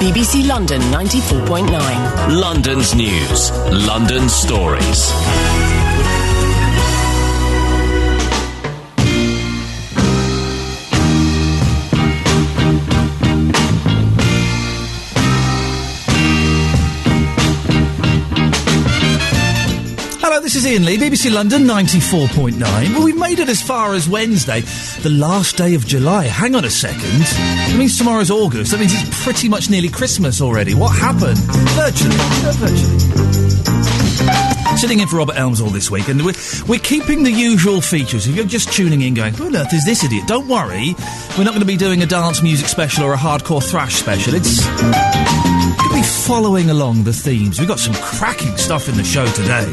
BBC London 94.9. London's news, London's stories. This is Iain Lee, BBC London 94.9. Well, we've made it as far as Wednesday, the last day of July. Hang on a second. That means tomorrow's August. That means it's pretty much nearly Christmas already. What happened? Virtually. Sitting in for Robert Elms all this week, and we're keeping the usual features. If you're just tuning in going, who on earth is this idiot? Don't worry. We're not going to be doing a dance music special or a hardcore thrash special. It's going to be following along the themes. We've got some cracking stuff in the show today.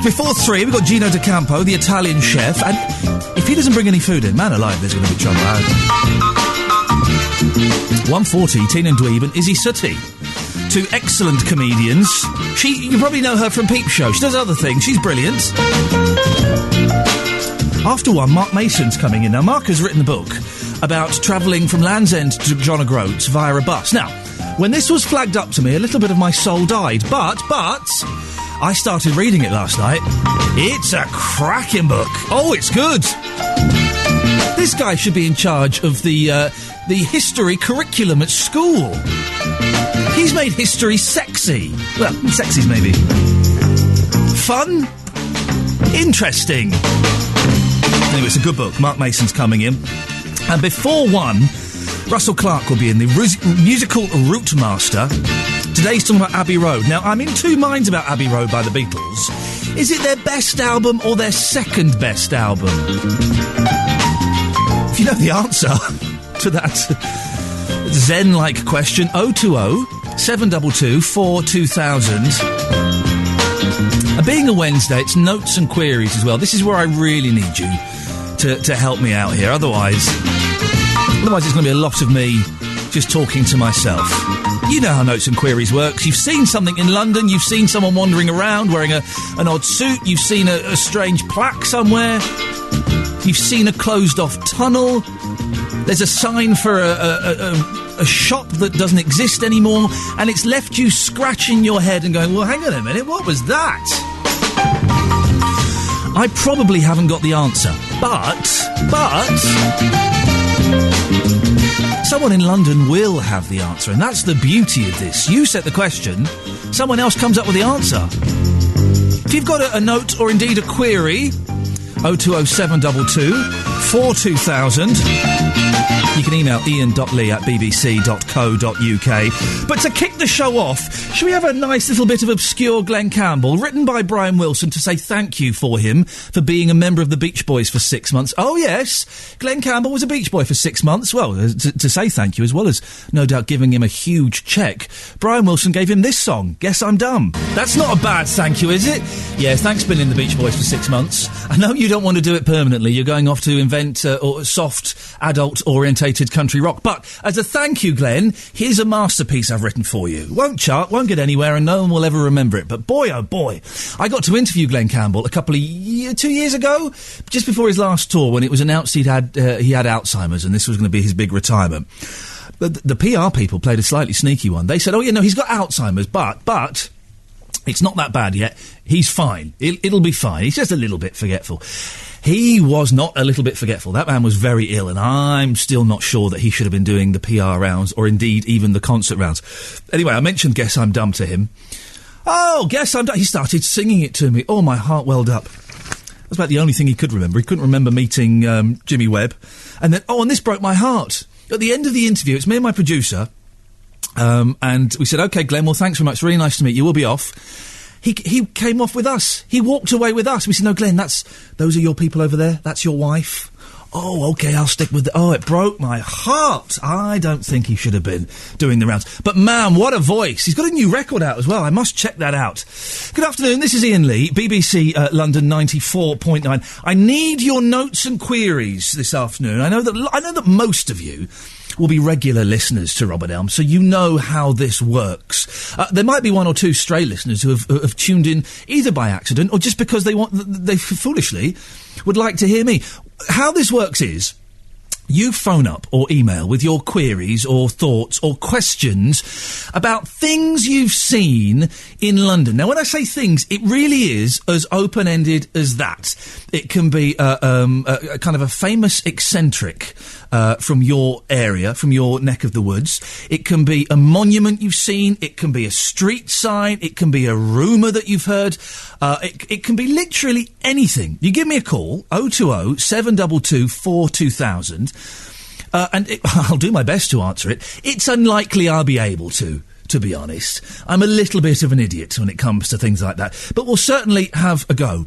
Before 3, we've got Gino De Campo, the Italian chef, and if he doesn't bring any food in, man alive, there's going to be trouble. 1:40, Tina Dweeb and Izzy Sooty. Two excellent comedians. You probably know her from Peep Show. She does other things. She's brilliant. After 1, Mark Mason's coming in. Now, Mark has written a book about travelling from Land's End to John O'Groats via a bus. Now, when this was flagged up to me, a little bit of my soul died, but I started reading it last night. It's a cracking book. Oh, it's good. This guy should be in charge of the history curriculum at school. He's made history sexy. Well, sexy's maybe. Fun? Interesting. Anyway, it's a good book. Mark Mason's coming in. And before 1, Russell Clark will be in, the musical Route Master. Today he's talking about Abbey Road. Now, I'm in two minds about Abbey Road by the Beatles. Is it their best album or their second best album? If you know the answer to that Zen-like question, 020 722 42000. And being a Wednesday, it's notes and queries as well. This is where I really need you to help me out here. Otherwise it's going to be a lot of me just talking to myself. You know how notes and queries works. You've seen something in London. You've seen someone wandering around wearing an odd suit. You've seen a strange plaque somewhere. You've seen a closed-off tunnel. There's a sign for a shop that doesn't exist anymore, and it's left you scratching your head and going, well, hang on a minute, what was that? I probably haven't got the answer, but someone in London will have the answer, and that's the beauty of this. You set the question, someone else comes up with the answer. If you've got a note or indeed a query, 020 722 42000. You can email ian.lee@bbc.co.uk. But to kick the show off, should we have a nice little bit of obscure Glenn Campbell, written by Brian Wilson, to say thank you for him for being a member of the Beach Boys for 6 months. Oh, yes, Glenn Campbell was a Beach Boy for 6 months. Well, to say thank you, as well as no doubt giving him a huge cheque, Brian Wilson gave him this song, Guess I'm Dumb. That's not a bad thank you, is it? Yeah, thanks being in the Beach Boys for 6 months. I know you don't want to do it permanently. You're going off to invent soft, adult-orientated country rock. But as a thank you, Glenn, here's a masterpiece I've written for you. Won't chart, won't get anywhere, and no one will ever remember it. But boy, oh boy, I got to interview Glenn Campbell 2 years ago, just before his last tour, when it was announced he had Alzheimer's, and this was going to be his big retirement. The PR people played a slightly sneaky one. They said, oh, yeah, no, he's got Alzheimer's, but it's not that bad yet. He's fine. It'll be fine. He's just a little bit forgetful. He was not a little bit forgetful. That man was very ill, and I'm still not sure that he should have been doing the PR rounds, or indeed even the concert rounds. Anyway, I mentioned Guess I'm Dumb to him. Oh, Guess I'm Dumb. He started singing it to me. Oh, my heart welled up. That's about the only thing he could remember. He couldn't remember meeting Jimmy Webb. And then, and this broke my heart. At the end of the interview, it's me and my producer, and we said, OK, Glenn, well, thanks very much. Really nice to meet you. We'll be off. He came off with us. He walked away with us. We said, no, Glenn, those are your people over there. That's your wife. Oh, OK, I'll stick with it. Oh, it broke my heart. I don't think he should have been doing the rounds. But, man, what a voice. He's got a new record out as well. I must check that out. Good afternoon. This is Iain Lee, BBC London 94.9. I need your notes and queries this afternoon. I know that most of you will be regular listeners to Robert Elm, so you know how this works. There might be one or two stray listeners who have tuned in either by accident or just because they foolishly would like to hear me. How this works is, You phone up or email with your queries or thoughts or questions about things you've seen in London. Now, when I say things, it really is as open-ended as that. It can be a kind of a famous eccentric from your area, from your neck of the woods. It can be a monument you've seen. It can be a street sign. It can be a rumour that you've heard. It can be literally anything. You give me a call, 020 722 42000, and I'll do my best to answer it. It's unlikely I'll be able to be honest. I'm a little bit of an idiot when it comes to things like that, but we'll certainly have a go.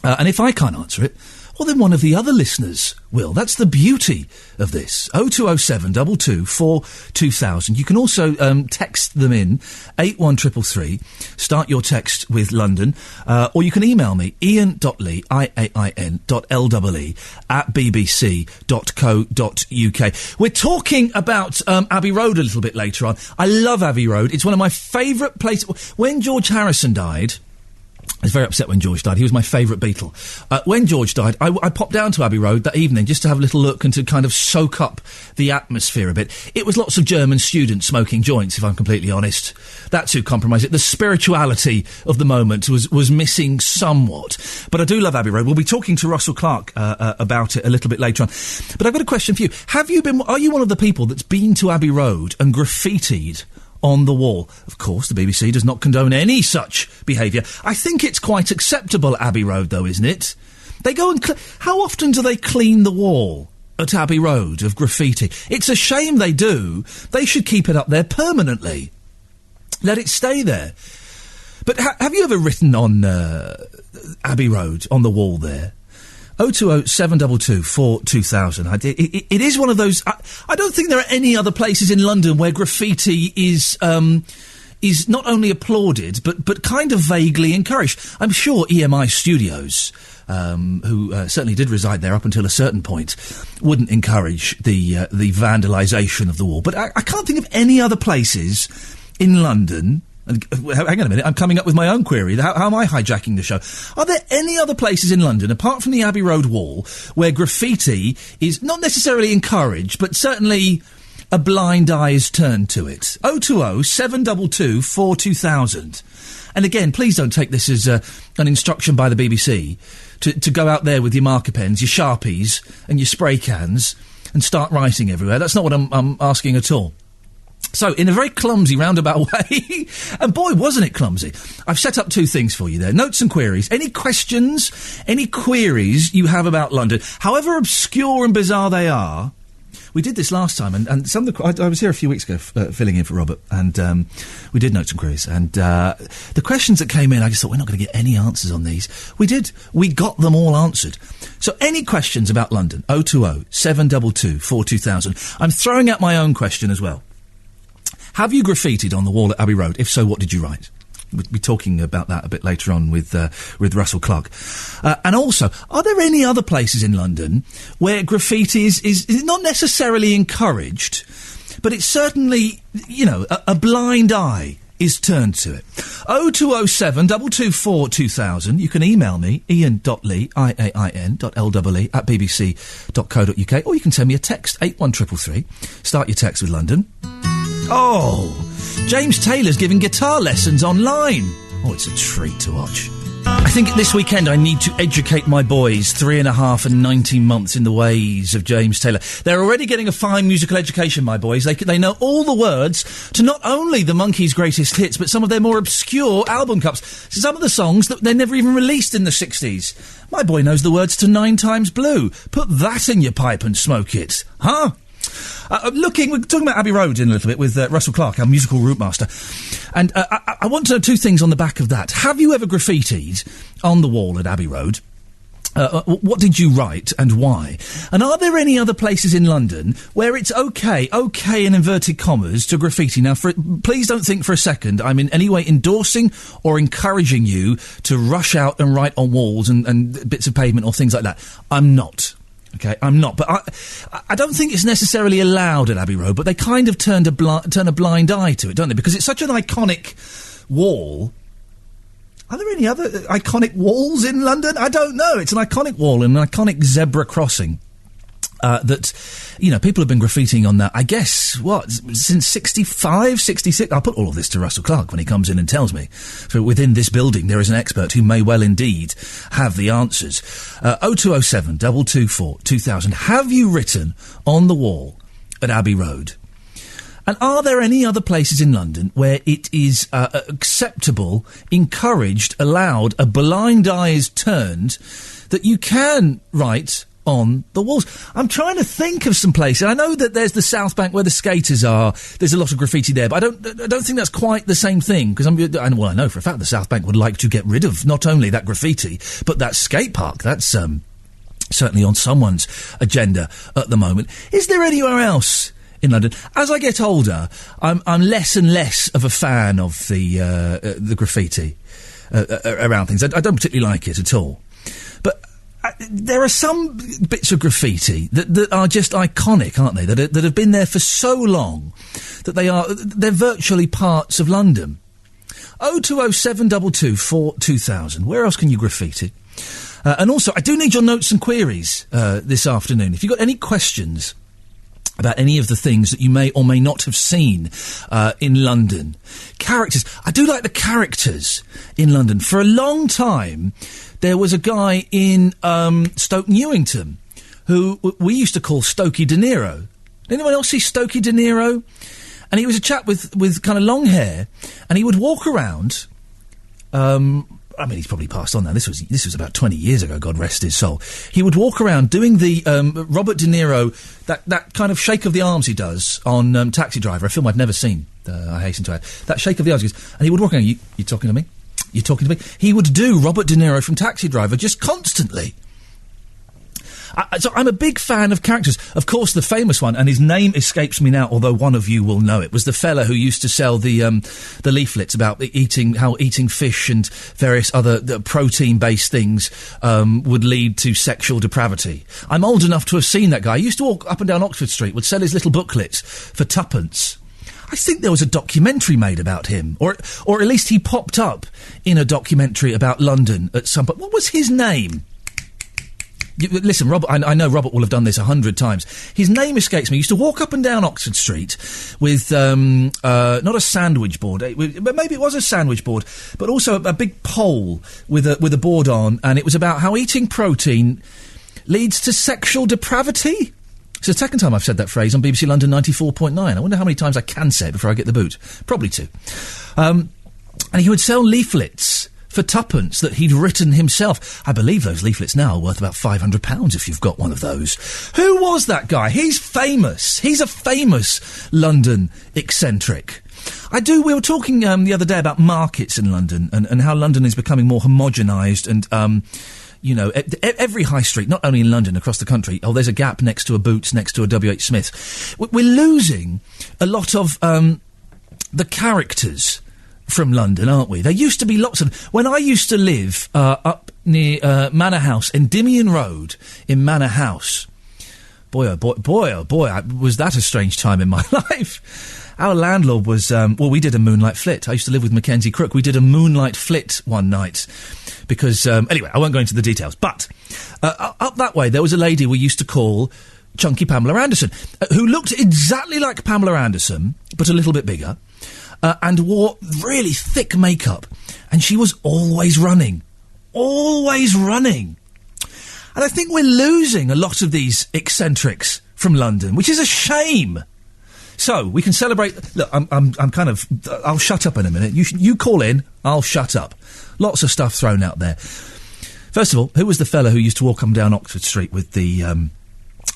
And if I can't answer it, well, then one of the other listeners will. That's the beauty of this. 0207 224 2000. You can also text them in, 81333. Start your text with London. Or you can email me, iain.lee, iain.lee, at bbc.co.uk. We're talking about Abbey Road a little bit later on. I love Abbey Road. It's one of my favourite places. When George Harrison died... I was very upset when George died. He was my favourite Beatle. When George died, I popped down to Abbey Road that evening just to have a little look and to kind of soak up the atmosphere a bit. It was lots of German students smoking joints, if I'm completely honest. That's who compromised it. The spirituality of the moment was missing somewhat. But I do love Abbey Road. We'll be talking to Russell Clark about it a little bit later on. But I've got a question for you. Are you one of the people that's been to Abbey Road and graffitied on the wall? Of course, the BBC does not condone any such behaviour. I think it's quite acceptable at Abbey Road, though, isn't it? They go and... How often do they clean the wall at Abbey Road of graffiti? It's a shame they do. They should keep it up there permanently. Let it stay there. But have you ever written on Abbey Road, on the wall there? 020 722 42000. It is one of those... I don't think there are any other places in London where graffiti is not only applauded, but kind of vaguely encouraged. I'm sure EMI Studios, who certainly did reside there up until a certain point, wouldn't encourage the vandalisation of the wall. But I can't think of any other places in London... Hang on a minute, I'm coming up with my own query. How am I hijacking the show? Are there any other places in London, apart from the Abbey Road wall, where graffiti is not necessarily encouraged, but certainly a blind eye is turned to it? 020 722 42000. And again, please don't take this as an instruction by the BBC to go out there with your marker pens, your Sharpies and your spray cans and start writing everywhere. That's not what I'm asking at all. So, in a very clumsy, roundabout way, and boy, wasn't it clumsy, I've set up two things for you there. Notes and queries. Any questions, any queries you have about London, however obscure and bizarre they are. We did this last time, and some of the... I was here a few weeks ago filling in for Robert, and we did notes and queries, and the questions that came in, I just thought, we're not going to get any answers on these. We did. We got them all answered. So, any questions about London? 020 722 42000. I'm throwing out my own question as well. Have you graffitied on the wall at Abbey Road? If so, what did you write? We'll be talking about that a bit later on with Russell Clark. And also, are there any other places in London where graffiti is not necessarily encouraged, but it's certainly, a blind eye is turned to it? 0207 224 2000. You can email me, iain.lee, iain.lee, at bbc.co.uk, or you can send me a text, 81333. Start your text with London. Oh, James Taylor's giving guitar lessons online. Oh, it's a treat to watch. I think this weekend I need to educate my boys, 3.5 and 19 months, in the ways of James Taylor. They're already getting a fine musical education, my boys. They know all the words to not only the Monkees' greatest hits, but some of their more obscure album cuts. Some of the songs that they never even released in the 60s. My boy knows the words to 9 Times Blue. Put that in your pipe and smoke it. Huh? We're talking about Abbey Road in a little bit with Russell Clark, our musical route master. And I want to know two things on the back of that. Have you ever graffitied on the wall at Abbey Road? What did you write and why? And are there any other places in London where it's okay in inverted commas, to graffiti? Now, please don't think for a second I'm in any way endorsing or encouraging you to rush out and write on walls and bits of pavement or things like that. I'm not. Okay, I'm not. But I don't think it's necessarily allowed at Abbey Road, but they kind of turn a blind eye to it, don't they? Because it's such an iconic wall. Are there any other iconic walls in London? I don't know. It's an iconic wall and an iconic zebra crossing. that, people have been graffitiing on that, I guess, since 65, 66? I'll put all of this to Russell Clark when he comes in and tells me. So within this building, there is an expert who may well indeed have the answers. 0207 224 2000. Have you written on the wall at Abbey Road? And are there any other places in London where it is acceptable, encouraged, allowed, a blind eye is turned, that you can write on the walls? I'm trying to think of some places. I know that there's the South Bank where the skaters are. There's a lot of graffiti there, but I don't think that's quite the same thing. Because I know for a fact the South Bank would like to get rid of not only that graffiti, but that skate park. That's certainly on someone's agenda at the moment. Is there anywhere else in London? As I get older, I'm less and less of a fan of the graffiti around things. I don't particularly like it at all. But there are some bits of graffiti that are just iconic, aren't they? That have been there for so long that they're virtually parts of London. 0207 224 2000. Where else can you graffiti? And also, I do need your notes and queries this afternoon. If you've got any questions about any of the things that you may or may not have seen in London. Characters. I do like the characters in London. For a long time, there was a guy in Stoke Newington who we used to call Stokey De Niro. Anyone else see Stokey De Niro? And he was a chap with kind of long hair, and he would walk around. I mean, he's probably passed on now. This was about 20 years ago, God rest his soul. He would walk around doing the Robert De Niro, that kind of shake of the arms he does on Taxi Driver, a film I've never seen, I hasten to add. That shake of the arms, and he would walk around, you talking to me? You talking to me? He would do Robert De Niro from Taxi Driver just constantly. So I'm a big fan of characters. Of course, the famous one, and his name escapes me now, although one of you will know it, was the fella who used to sell the leaflets about how eating fish and various other protein-based things would lead to sexual depravity. I'm old enough to have seen that guy. He used to walk up and down Oxford Street, would sell his little booklets for tuppence. I think there was a documentary made about him, or at least he popped up in a documentary about London at some point. What was his name? Listen, Robert, I know Robert will have done this 100 times. His name escapes me. He used to walk up and down Oxford Street with, not a sandwich board, but maybe it was a sandwich board, but also a big pole with a board on, and it was about how eating protein leads to sexual depravity. It's the second time I've said that phrase on BBC London 94.9. I wonder how many times I can say it before I get the boot. Probably two. And he would sell leaflets for tuppence that he'd written himself. I believe those leaflets now are worth about £500 if you've got one of those. Who was that guy? He's famous. He's a famous London eccentric. We were talking the other day about markets in London and how London is becoming more homogenised and, every high street, not only in London, across the country, there's a Gap next to a Boots, next to a WH Smith. We're losing a lot of the characters from London, aren't we? There used to be lots of... When I used to live up near Manor House, Endymion Road in Manor House, boy, was that a strange time in my life. Our landlord was... we did a moonlight flit. I used to live with Mackenzie Crook. We did a moonlight flit one night because... anyway, I won't go into the details. But up that way, there was a lady we used to call Chunky Pamela Anderson, who looked exactly like Pamela Anderson, but a little bit bigger. And wore really thick makeup. And she was always running. Always running. And I think we're losing a lot of these eccentrics from London, which is a shame. So, we can celebrate... Look, I'm kind of... I'll shut up in a minute. You call in, I'll shut up. Lots of stuff thrown out there. First of all, who was the fella who used to walk up and down Oxford Street with the...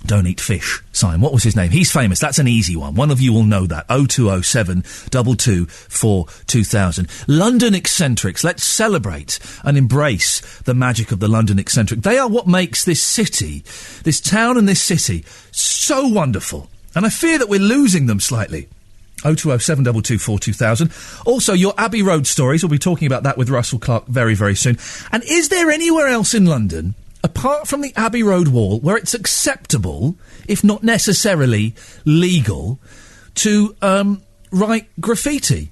Don't eat fish sign. What was his name? He's famous. That's an easy one. One of you will know that. 0207 224 2000. London eccentrics. Let's celebrate and embrace the magic of the London eccentric. They are what makes this city, this town and this city, so wonderful. And I fear that we're losing them slightly. 0207 224 2000. Also, your Abbey Road stories. We'll be talking about that with Russell Clark very, very soon. And is there anywhere else in London, apart from the Abbey Road wall, where it's acceptable, if not necessarily legal, to write graffiti?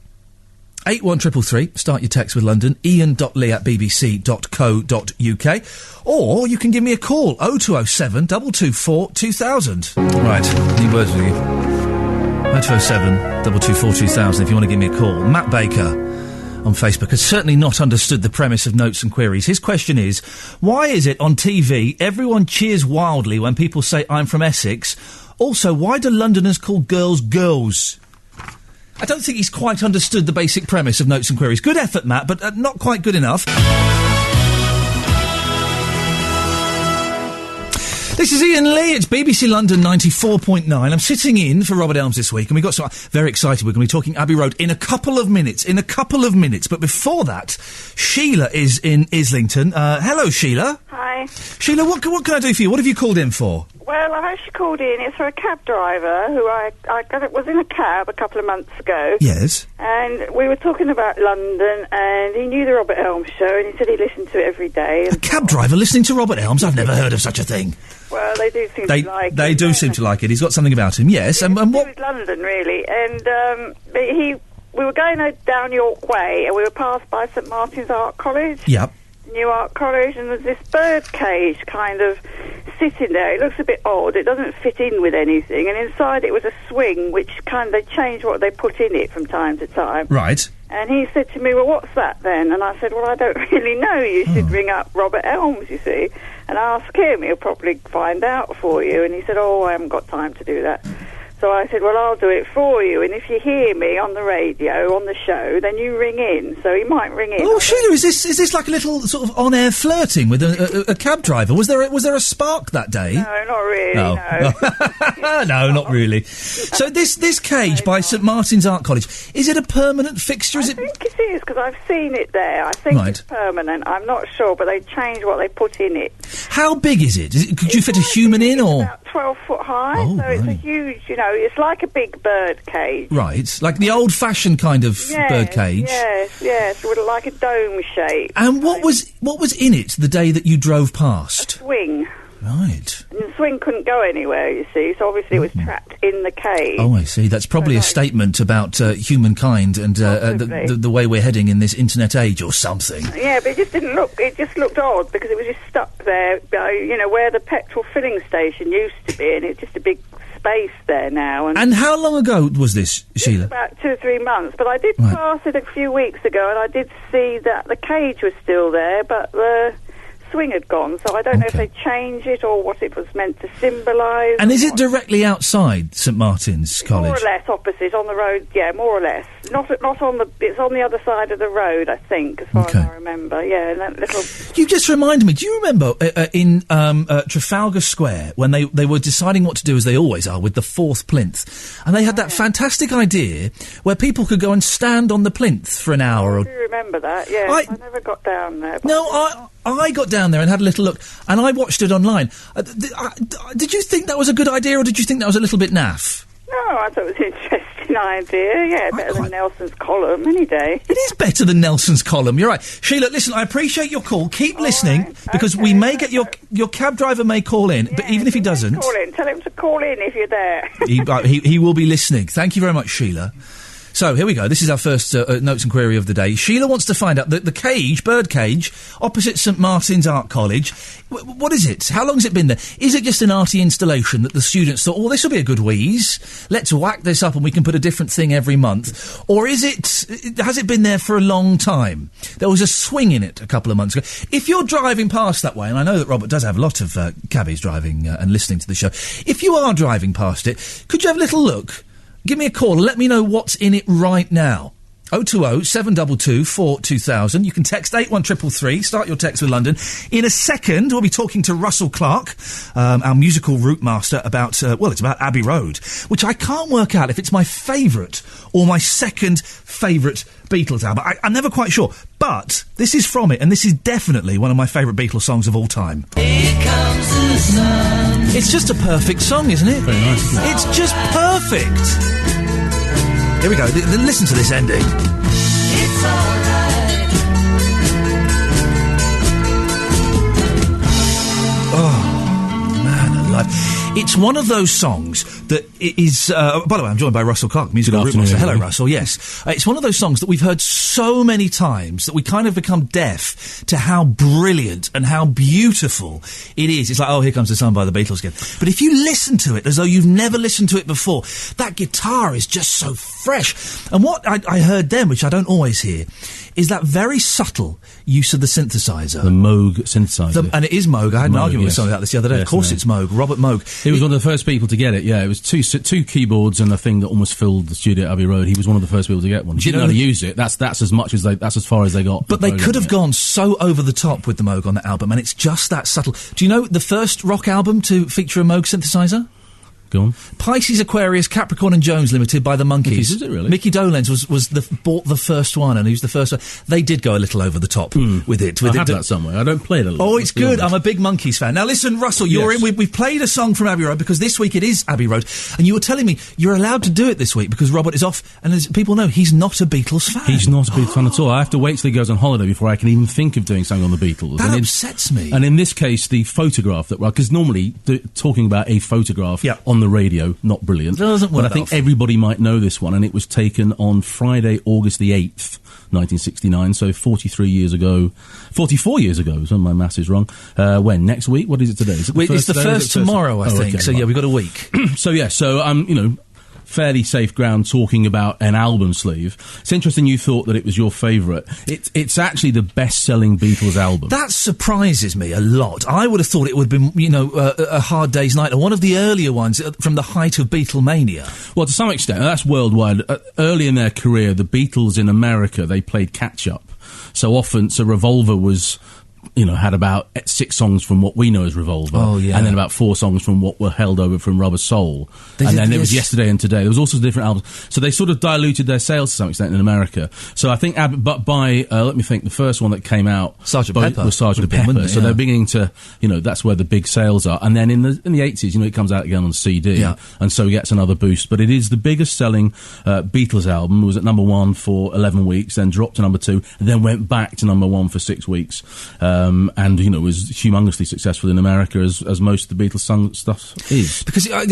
81333, start your text with London, iain.lee@bbc.co.uk, or you can give me a call, 0207 224 2000. Right, any words with you? 0207 224 2000 if you want to give me a call. Matt Baker on Facebook has certainly not understood the premise of Notes and Queries. His question is, why is it on TV everyone cheers wildly when people say I'm from Essex? Also, why do Londoners call girls girls? I don't think he's quite understood the basic premise of Notes and Queries. Good effort, Matt, but not quite good enough. This is Iain Lee. It's BBC London 94.9. I'm sitting in for Robert Elms this week, and we've got some very excited. We're going to be talking Abbey Road in a couple of minutes. But before that, Sheila is in Islington. Hello, Sheila. Hi. Sheila, what can I do for you? What have you called in for? Well, I've actually called in. It's for a cab driver who I was in a cab a couple of months ago. Yes. And we were talking about London, and he knew the Robert Elms show, and he said he listened to it every day. A cab driver listening to Robert Elms? I've never heard of such a thing. Well, they do seem to like it. They do seem to like it. He's got something about him, yes. And what? It was London, really. And we were going down York Way, and we were passed by St Martin's Art College. Yep. New Art College, and there's this bird cage kind of sitting there. It looks a bit odd. It doesn't fit in with anything. And inside it was a swing, which they changed what they put in it from time to time. Right. And he said to me, well, what's that then? And I said, well, I don't really know. You should ring up Robert Elms, you see, and ask him. He'll probably find out for you. And he said, oh, I haven't got time to do that. So I said, well, I'll do it for you. And if you hear me on the radio, on the show, then you ring in. So he might ring in. Oh, Sheila, is this like a little sort of on-air flirting with a cab driver? Was there a spark that day? No, not really, no. No, not really. So this cage by St Martin's Art College, is it a permanent fixture? I think it is, because I've seen it there. I think it's permanent. I'm not sure, but they changed what they put in it. How big is it? Could you fit a human in, or...? About 12 foot high, so it's a huge, it's like a big bird cage. Right, like the old-fashioned kind of bird cage. Yes, with like a dome shape. And what was in it the day that you drove past? A swing. Right. And the swing couldn't go anywhere, you see, so obviously it was trapped in the cage. Oh, I see. That's probably a statement about humankind and the way we're heading in this internet age or something. Yeah, but it just looked odd, because it was just stuck there, where the petrol filling station used to be, and it's just a big space there now. And how long ago was this, Sheila? About 2 or 3 months, but I did pass it a few weeks ago, and I did see that the cage was still there, but the swing had gone, so I don't know if they changed it or what it was meant to symbolise. And is it directly outside St Martin's College? More or less opposite, on the road, more or less. Not on the... It's on the other side of the road, I think, as far as I remember. Yeah, and that little... You just reminded me, do you remember in Trafalgar Square, when they were deciding what to do, as they always are, with the fourth plinth, and they had that fantastic idea where people could go and stand on the plinth for an hour? I do remember that, yeah. I never got down there. No, I got down there and had a little look, and I watched it online. Did you think that was a good idea, or did you think that was a little bit naff? No, I thought it was an interesting idea. Yeah, better than Nelson's column any day. It is better than Nelson's column, you're right. Sheila, listen, I appreciate your call. Keep listening, because we may get your cab driver may call in, but even if he doesn't... Tell him to call in if you're there. he will be listening. Thank you very much, Sheila. So, here we go. This is our first Notes and Query of the day. Sheila wants to find out the cage, bird cage, opposite St Martin's Art College. What is it? How long has it been there? Is it just an arty installation that the students thought, this will be a good wheeze, let's whack this up and we can put a different thing every month? Or has it been there for a long time? There was a swing in it a couple of months ago. If you're driving past that way, and I know that Robert does have a lot of cabbies driving and listening to the show, if you are driving past it, could you have a little look? Give me a call and let me know what's in it right now. 020 722 42000. You can text 81333. Start your text with London. In a second, we'll be talking to Russell Clark, our musical route master, about, it's about Abbey Road, which I can't work out if it's my favourite or my second favourite Beatles album. I'm never quite sure. But this is from it, and this is definitely one of my favourite Beatles songs of all time. Here comes the sun. It's just a perfect song, isn't it? Very nice, isn't it? It's just perfect. Here we go. Listen to this ending. It's alright. Oh, man alive. It's one of those songs that is... by the way, I'm joined by Russell Clark, musical Good root master. afternoon, Hello, Russell, yes. It's one of those songs that we've heard so many times that we kind of become deaf to how brilliant and how beautiful it is. It's like, oh, here comes the sun by the Beatles again. But if you listen to it as though you've never listened to it before, that guitar is just so fresh. And what I heard then, which I don't always hear, is that very subtle use of the synthesizer. The Moog synthesizer. And it is Moog. I had an Moog, argument with yes. somebody about this the other day. Yes, of course no. it's Moog. Robert Moog. He was one of the first people to get it, yeah. It was two keyboards and a thing that almost filled the studio at Abbey Road. He was one of the first people to get one. He didn't know how to use it. That's as far as they got. But they could have gone so over the top with the Moog on that album, and it's just that subtle. Do you know the first rock album to feature a Moog synthesizer? Go on. Pisces, Aquarius, Capricorn and Jones Limited by the Monkees. Is it really? Mickey Dolenz bought the first one, and he was the first one. They did go a little over the top with it. I have that somewhere. I don't play it a lot. Oh, it's good. I'm a big Monkees fan. Now listen, Russell, you're Yes. in. We've played a song from Abbey Road because this week it is Abbey Road, and you were telling me you're allowed to do it this week because Robert is off, and as people know, he's not a Beatles fan. He's not a big fan at all. I have to wait till he goes on holiday before I can even think of doing something on the Beatles. That upsets me. And in this case, the photograph that... Because normally, talking about a photograph on the radio, not brilliant. Doesn't work But I think that often. everybody might know this one, and it was taken on Friday, August the 8th, 1969, so 44 years ago, so my maths is wrong. When? Next week? What is it today? Is it It's the first tomorrow, I think. Okay, So yeah, we've got a week. So fairly safe ground talking about an album sleeve. It's interesting you thought that it was your favourite. It's actually the best-selling Beatles album. That surprises me a lot. I would have thought it would have been, A Hard Day's Night, or one of the earlier ones from the height of Beatlemania. Well, to some extent, that's worldwide. Early in their career, the Beatles in America, they played catch-up. So Revolver was... had about 6 songs from what we know as Revolver. Oh, yeah. And then about 4 songs from what were held over from Rubber Soul. There was Yesterday and Today. There was all sorts of different albums. So they sort of diluted their sales to some extent in America. So I think, but by, let me think, the first one that came out... Sgt. Pepper. Was Sgt. Pepper. So they're beginning to, that's where the big sales are. And then in the 80s, it comes out again on CD. Yeah. And so it gets another boost. But it is the biggest selling Beatles album. It was at number 1 for 11 weeks, then dropped to number 2, and then went back to number 1 for 6 weeks. And was humongously successful in America, as most of the Beatles stuff is. Because a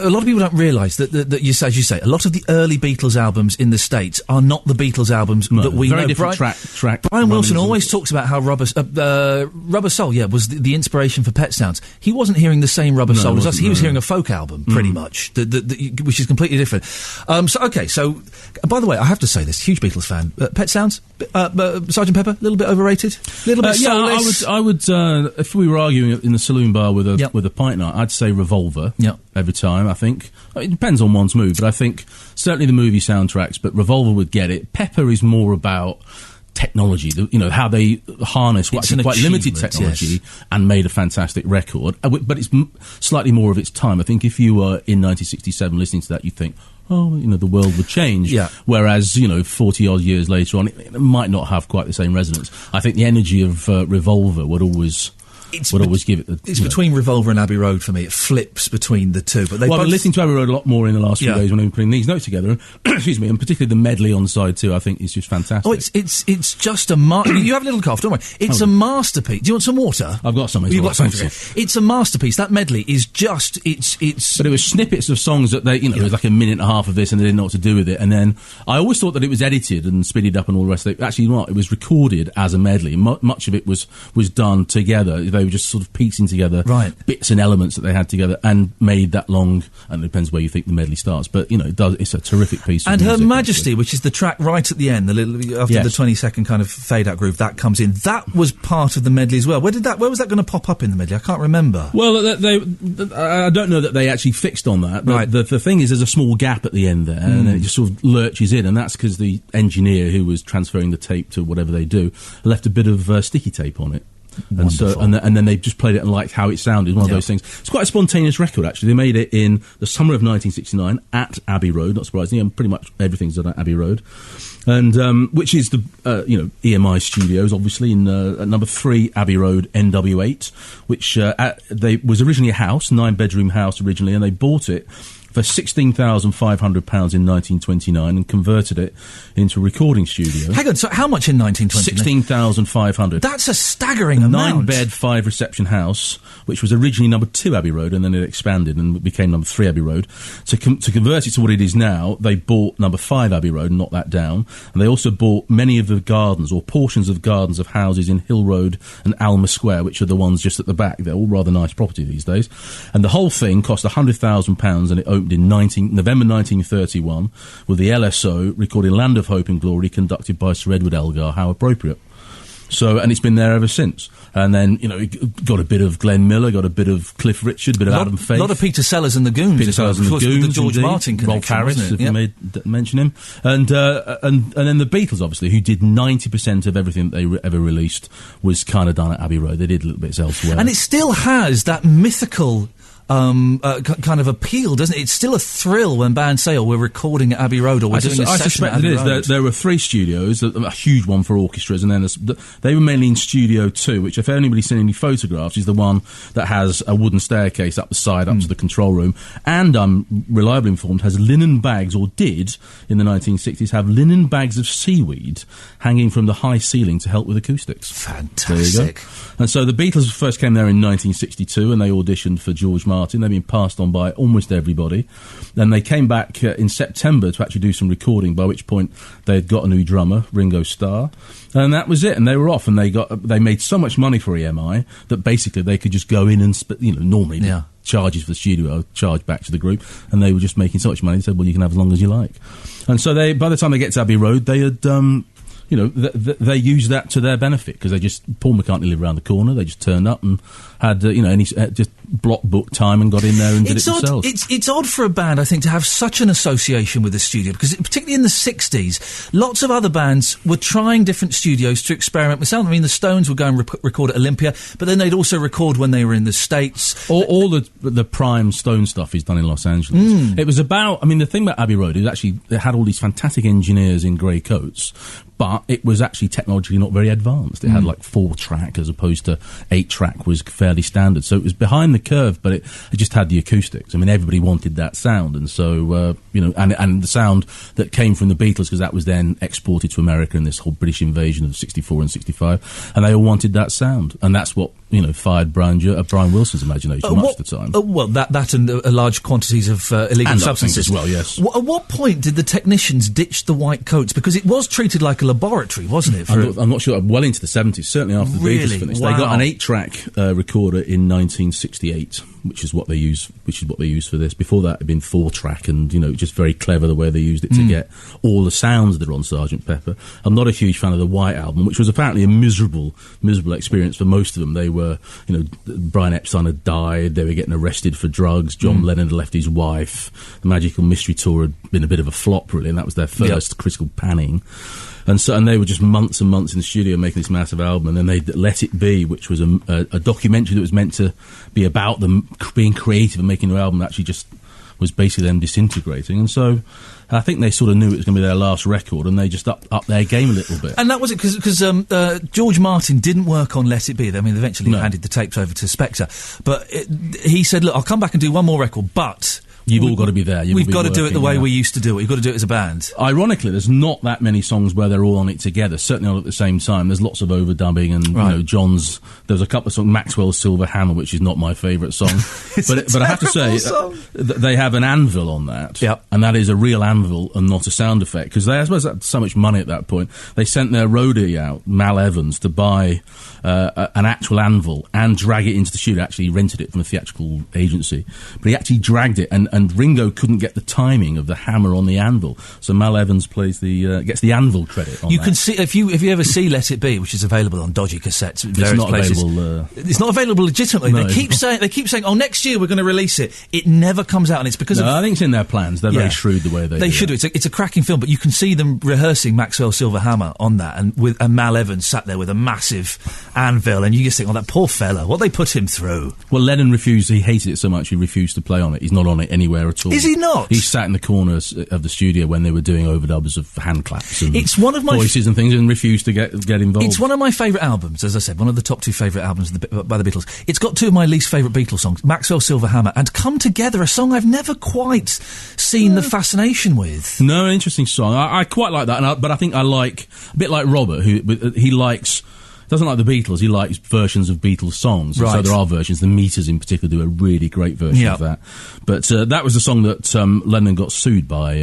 lot of people don't realise that as you say, a lot of the early Beatles albums in the States are not the Beatles albums that we very know. Different track. Brian Wilson always talks about how Rubber Soul, was the inspiration for Pet Sounds. He wasn't hearing the same Rubber Soul as us. He was hearing a folk album, pretty much, which is completely different. So by the way, I have to say this: huge Beatles fan. Pet Sounds, Sgt. Pepper, a little bit overrated, a little bit soulless. I would. If we were arguing in the saloon bar with a pint night, I'd say Revolver. Every time. I think it depends on one's mood, but I think certainly the movie soundtracks. But Revolver would get it. Pepper is more about technology, how they harness quite limited technology and made a fantastic record. But it's slightly more of its time. I think if you were in 1967 listening to that, you'd think, the world would change. Yeah. Whereas, 40-odd years later on, it might not have quite the same resonance. I think the energy of Revolver would always give it... It's between Revolver and Abbey Road for me. It flips between the two. But I've been listening to Abbey Road a lot more in the last few days when I've been putting these notes together. Excuse me, and particularly the medley on side 2, I think is just fantastic. Oh, it's just a... you have a little cough, don't worry. It's a masterpiece. Do you want some water? I've got some. You've got some. It's a masterpiece. That medley is just... But it was snippets of songs that they... it was like a minute and a half of this and they didn't know what to do with it. And then I always thought that it was edited and speeded up and all the rest of it. Actually not. It was recorded as a medley. Much of it was done together. They were just sort of piecing together bits and elements that they had together and made that long, and it depends where you think the medley starts, but it's a terrific piece of and music, Her Majesty, which is the track right at the end, after the 20-second kind of fade out groove that comes in, that was part of the medley as well. Where was that going to pop up in the medley? I can't remember. Well, I don't know that they actually fixed on that, but the thing is there's a small gap at the end there and then it just sort of lurches in, and that's because the engineer who was transferring the tape to whatever they do left a bit of sticky tape on it. And so, and then they just played it and liked how it sounded. One of those things. It's quite a spontaneous record, actually. They made it in the summer of 1969 at Abbey Road. Not surprisingly, and pretty much everything's done at Abbey Road, and which is the EMI Studios, obviously in at number 3 Abbey Road, NW8, which they was originally a house, 9-bedroom house originally, and they bought it for for £16,500 in 1929 and converted it into a recording studio. Hang on, so how much in 1929? £16,500. That's a staggering amount. 9-bed, 5-reception house, which was originally number 2 Abbey Road, and then it expanded and became number 3 Abbey Road. To convert it to what it is now, they bought number 5 Abbey Road and knocked that down, and they also bought many of the gardens, or portions of gardens of houses in Hill Road and Alma Square, which are the ones just at the back. They're all rather nice property these days. And the whole thing cost £100,000, and it opened in November 1931 with the LSO recording Land of Hope and Glory, conducted by Sir Edward Elgar. How appropriate. So, and it's been there ever since. And then, it got a bit of Glenn Miller, got a bit of Cliff Richard, a bit of Adam Faith. A lot of Peter Sellers and the Goons. Peter Sellers and the Goons, the George Martin connection, Rolf Harris, if yep. you may mention him. And then the Beatles, obviously, who did 90% of everything that they ever released, was kind of done at Abbey Road. They did little bits elsewhere. And it still has that mythical kind of appeal, doesn't it? It's still a thrill when bands say, we're recording at Abbey Road, or we're doing a session at Abbey Road. I suspect there were 3 studios, a huge one for orchestras, and then they were mainly in Studio 2, which, if anybody's seen any photographs, is the one that has a wooden staircase up the side, up to the control room, and I'm reliably informed has linen bags, or did, in the 1960s, have linen bags of seaweed hanging from the high ceiling to help with acoustics. Fantastic. There you go. And so the Beatles first came there in 1962, and they auditioned for George Martin. They've been passed on by almost everybody. Then they came back in September to actually do some recording, by which point they had got a new drummer, Ringo Starr, and that was it. And they were off, and they made so much money for EMI that basically they could just go in and normally charges for the studio charged back to the group, and they were just making so much money. They said, well, you can have as long as you like. And so by the time they get to Abbey Road, they had they used that to their benefit, because Paul McCartney lived around the corner. They just turned up and had just block book time and got in there and did it themselves. It's odd for a band, I think, to have such an association with the studio, because particularly in the 60s, lots of other bands were trying different studios to experiment with sound. I mean, the Stones would go and record at Olympia, but then they'd also record when they were in the States. All the prime Stone stuff is done in Los Angeles. It was about, the thing about Abbey Road is actually it had all these fantastic engineers in grey coats, but it was actually technologically not very advanced. It had 4-track as opposed to 8-track was fairly standard. So it was behind the curve, but it just had the acoustics. Everybody wanted that sound. And so, and the sound that came from the Beatles, because that was then exported to America in this whole British invasion of 64 and 65. And they all wanted that sound. And that's what, fired Brian Wilson's imagination much of the time. That and large quantities of illegal and substances as well, yes. At what point did the technicians ditch the white coats? Because it was treated like a laboratory, wasn't it? I'm not sure. Well into the 70s, certainly after the Beatles finished. Wow. They got an 8-track recorder in 1968, which is what they used for this. Before that, it had been 4-track, and just very clever the way they used it to get all the sounds that are on Sgt. Pepper. I'm not a huge fan of the White Album, which was apparently a miserable experience for most of them. They were, Brian Epstein had died. They were getting arrested for drugs. John Lennon had left his wife. The Magical Mystery Tour had been a bit of a flop, really, and that was their first critical panning. And they were just months and months in the studio making this massive album, and then they Let It Be, which was a documentary that was meant to be about them being creative and making an album, that actually just was basically them disintegrating. And so I think they sort of knew it was going to be their last record, and they just upped their game a little bit. And that was it, because George Martin didn't work on Let It Be. They eventually handed the tapes over to Spectre. But he said, look, I'll come back and do one more record, but You've all got to be there. We've got to do it the way we used to do it. You've got to do it as a band. Ironically, there's not that many songs where they're all on it together, certainly not at the same time. There's lots of overdubbing and, John's... There's a couple of songs, Maxwell's Silver Hammer, which is not my favourite song. but I have to say, they have an anvil on that. Yep. And that is a real anvil and not a sound effect, because I suppose they had so much money at that point. They sent their roadie out, Mal Evans, to buy an actual anvil and drag it into the studio. Actually, he rented it from a theatrical agency. But he actually dragged it, and Ringo couldn't get the timing of the hammer on the anvil, so Mal Evans gets the anvil credit on you that. Can see, if you ever see Let It Be, which is available on dodgy cassettes in various places. It's not available legitimately. No, they keep saying, oh, next year we're going to release it. It never comes out, and it's because I think it's in their plans. They're very shrewd the way they should do. It's a cracking film, but you can see them rehearsing Maxwell Silver Hammer on that, and Mal Evans sat there with a massive anvil, and you just think, oh, that poor fella, what they put him through. Well, Lennon refused. He hated it so much he refused to play on it. He's not on it anyway. anywhere at all. Is he not? He sat in the corners of the studio when they were doing overdubs of hand claps and it's one of my voices and things, and refused to get involved. It's one of my favourite albums, as I said, one of the top 2 favourite albums by the Beatles. It's got 2 of my least favourite Beatles songs, Maxwell Silverhammer and Come Together, a song I've never quite seen the fascination with. No, an interesting song. I quite like that, but I think I like, a bit like Robert, who he doesn't like the Beatles, he likes versions of Beatles songs. Right. So there are versions, the Meters in particular do a really great version of that. But that was the song that Lennon got sued by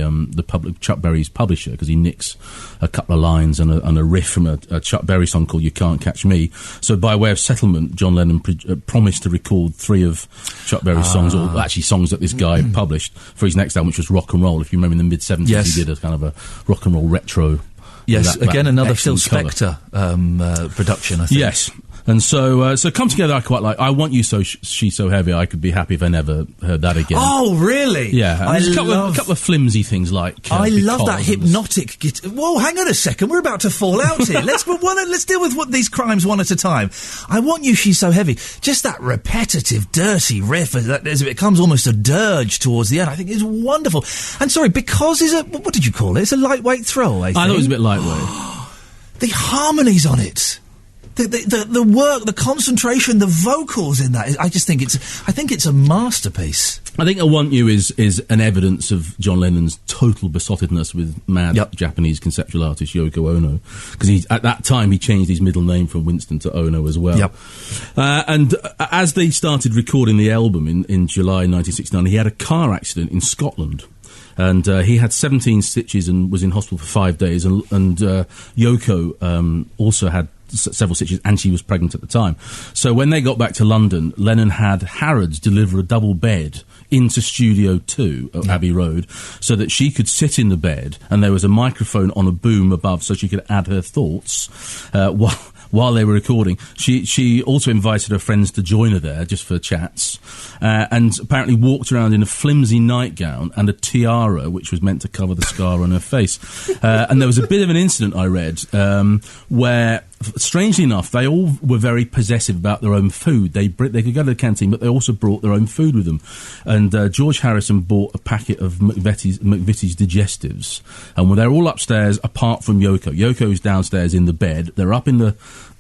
Chuck Berry's publisher, because he nicks a couple of lines and a riff from a Chuck Berry song called You Can't Catch Me. So by way of settlement, John Lennon promised to record 3 of Chuck Berry's songs, or actually songs that this guy published for his next album, which was Rock and Roll. If you remember, in the mid-70s, he did a kind of a rock and roll retro. Yes, again, another Phil excellent Spector production, I think. Yes. And so Come Together I quite like. I Want You So She's So Heavy. I could be happy if I never heard that again. Oh, really? Yeah. And there's a couple of flimsy things like... I love that hypnotic guitar. Whoa, hang on a second. We're about to fall out here. Let's deal with these crimes one at a time. I Want You, She's So Heavy. Just that repetitive, dirty riff. It becomes almost a dirge towards the end. I think it's wonderful. And sorry, because what did you call it? It's a lightweight throwaway thing. I thought it was a bit lightweight. The harmonies on it. The work, the concentration, the vocals in that. I think it's a masterpiece. I think I Want You is an evidence of John Lennon's total besottedness with mad Japanese conceptual artist Yoko Ono, because at that time he changed his middle name from Winston to Ono as well. And as they started recording the album in July 1969, he had a car accident in Scotland. And he had 17 stitches and was in hospital for 5 days. And Yoko also had several stitches, and she was pregnant at the time. So when they got back to London, Lennon had Harrods deliver a double bed into Studio 2 at Abbey Road, so that she could sit in the bed, and there was a microphone on a boom above, so she could add her thoughts while they were recording. She also invited her friends to join her there, just for chats, and apparently walked around in a flimsy nightgown and a tiara, which was meant to cover the scar on her face. And there was a bit of an incident I read where, strangely enough, they all were very possessive about their own food. They could go to the canteen, but they also brought their own food with them. And George Harrison bought a packet of McVitie's digestives, and they're all upstairs apart from Yoko. Yoko's downstairs in the bed. They're up in the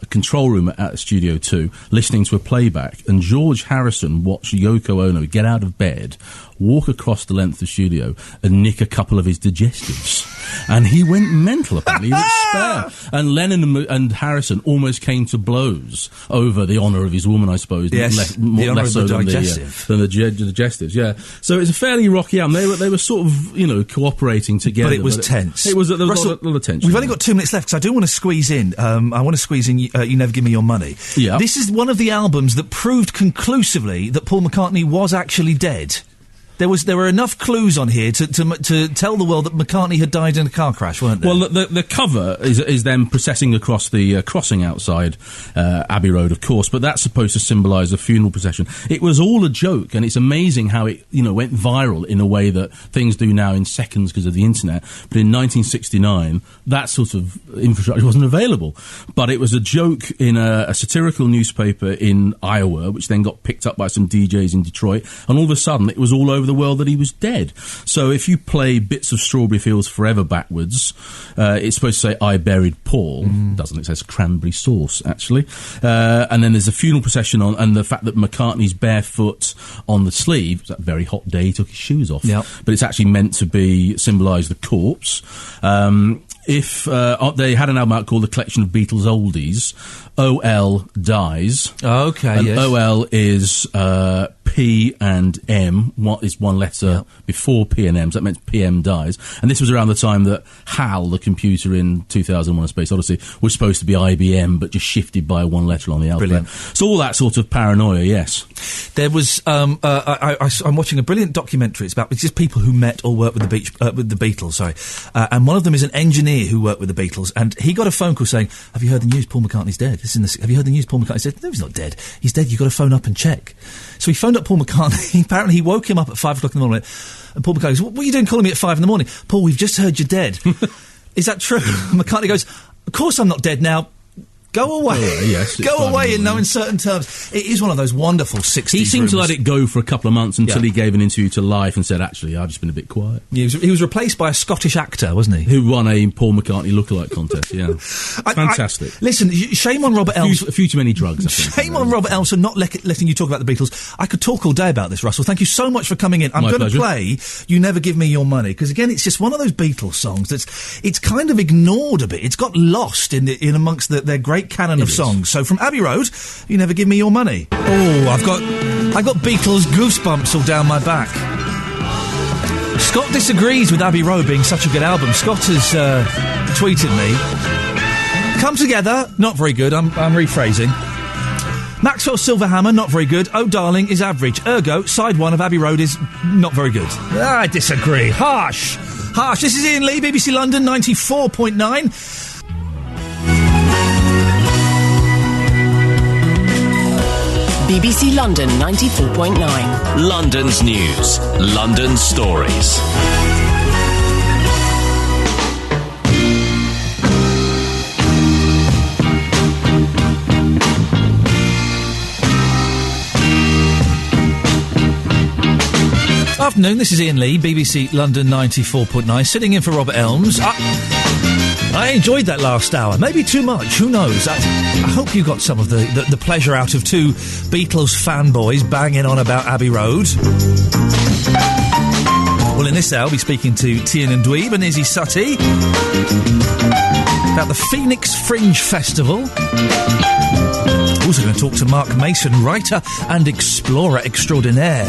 control room at Studio 2 listening to a playback, and George Harrison watched Yoko Ono get out of bed, walk across the length of the studio and nick a couple of his digestives. And he went mental, apparently. He was spare. And Lennon and Harrison almost came to blows over the honour of his woman, I suppose. Yes, the honour of the digestive. Than the digestives, yeah. So it's a fairly rocky album. They were sort of, cooperating together. But it was tense. There was a lot of tension. We've only got 2 minutes left, because I do want to squeeze in. I want to squeeze in You Never Give Me Your Money. Yeah. This is one of the albums that proved conclusively that Paul McCartney was actually dead. There were enough clues on here to tell the world that McCartney had died in a car crash, weren't there? Well, the cover is them processing across the crossing outside Abbey Road, of course, but that's supposed to symbolise a funeral procession. It was all a joke, and it's amazing how it went viral in a way that things do now in seconds because of the internet. But in 1969, that sort of infrastructure wasn't available. But it was a joke in a satirical newspaper in Iowa, which then got picked up by some DJs in Detroit, and all of a sudden it was all over the world that he was dead. So if you play Bits of Strawberry Fields Forever backwards, it's supposed to say I Buried Paul. Doesn't. It says cranberry sauce, actually. And then there's a funeral procession on, and the fact that McCartney's barefoot on the sleeve. It was that very hot day he took his shoes off. Yep. But it's actually meant to symbolise the corpse. If they had an album out called The Collection of Beatles Oldies, OL dies. Okay, and yes. OL is P and M. What is one letter before P and M? So that meant PM dies. And this was around the time that HAL, the computer in 2001: A Space Odyssey, was supposed to be IBM, but just shifted by one letter on the alphabet. Brilliant. So all that sort of paranoia, yes. There was I'm watching a brilliant documentary. It's just people who met or worked with the Beatles. Sorry, and one of them is an engineer who worked with the Beatles, and he got a phone call saying, "Have you heard the news? Paul McCartney's dead." Have you heard the news? Paul McCartney said, "No, he's not dead. He's dead. You've got to phone up and check." So he phoned up Paul McCartney. Apparently, he woke him up at 5 o'clock in the morning, and Paul McCartney goes, "What are you doing calling me at 5 in the morning?" "Paul, we've just heard you're dead." "Is that true?" McCartney goes, "Of course I'm not dead now. Go away. Yes. Go away in no uncertain terms. It is one of those wonderful 60s He seemed to rumours. let it go for a couple of months until he gave an interview to Life and said, actually, I've just been a bit quiet. He was replaced by a Scottish actor, wasn't he? Who won a Paul McCartney lookalike contest, yeah. Fantastic. Listen, shame on Robert Elms. A few too many drugs, I think. Shame on Robert Elms for not letting you talk about the Beatles. I could talk all day about this, Russell. Thank you so much for coming in. I'm going to play You Never Give Me Your Money, because, again, it's just one of those Beatles songs it's kind of ignored a bit. It's got lost in amongst their great canon of songs. So from Abbey Road, You Never Give Me Your Money. Oh, I've got Beatles goosebumps all down my back. Scott disagrees with Abbey Road being such a good album. Scott has tweeted me. Come Together, not very good. I'm rephrasing. Maxwell Silverhammer, not very good. Oh Darling is average. Ergo, side one of Abbey Road is not very good. I disagree. Harsh. This is Iain Lee, BBC London 94.9. BBC London 94.9. London's news, London stories. Afternoon, this is Iain Lee, BBC London 94.9, sitting in for Robert Elms. I enjoyed that last hour. Maybe too much, who knows? I hope you got some of the pleasure out of two Beatles fanboys banging on about Abbey Road. Well, in this hour, we'll be speaking to Tian and Dweeb and Izzy Sutty about the Phoenix Fringe Festival. Also going to talk to Mark Mason, writer and explorer extraordinaire.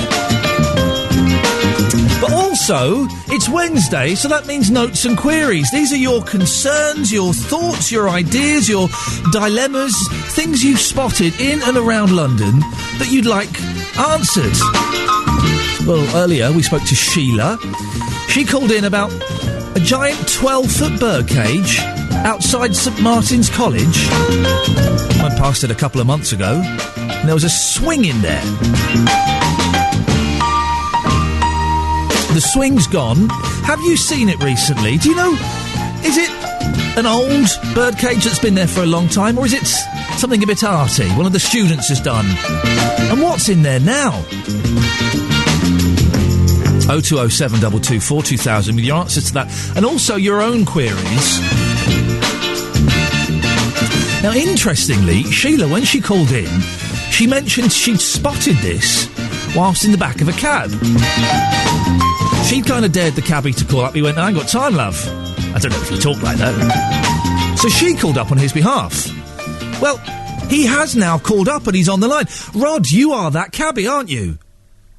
But also, it's Wednesday, so that means notes and queries. These are your concerns, your thoughts, your ideas, your dilemmas, things you've spotted in and around London that you'd like answered. Well, earlier we spoke to Sheila. She called in about a giant 12-foot birdcage outside St Martin's College. I went past it a couple of months ago, and there was a swing in there. The swing's gone. Have you seen it recently? Do you know, is it an old birdcage that's been there for a long time, or is it something a bit arty, one of the students has done? And what's in there now? 020 422000 with your answers to that, and also your own queries. Now, interestingly, Sheila, when she called in, she mentioned she'd spotted this whilst in the back of a cab. She kind of dared the cabbie to call up. He went, I ain't got time, love. I don't know if you talk like that. So she called up on his behalf. Well, he has now called up and he's on the line. Rod, you are that cabbie, aren't you?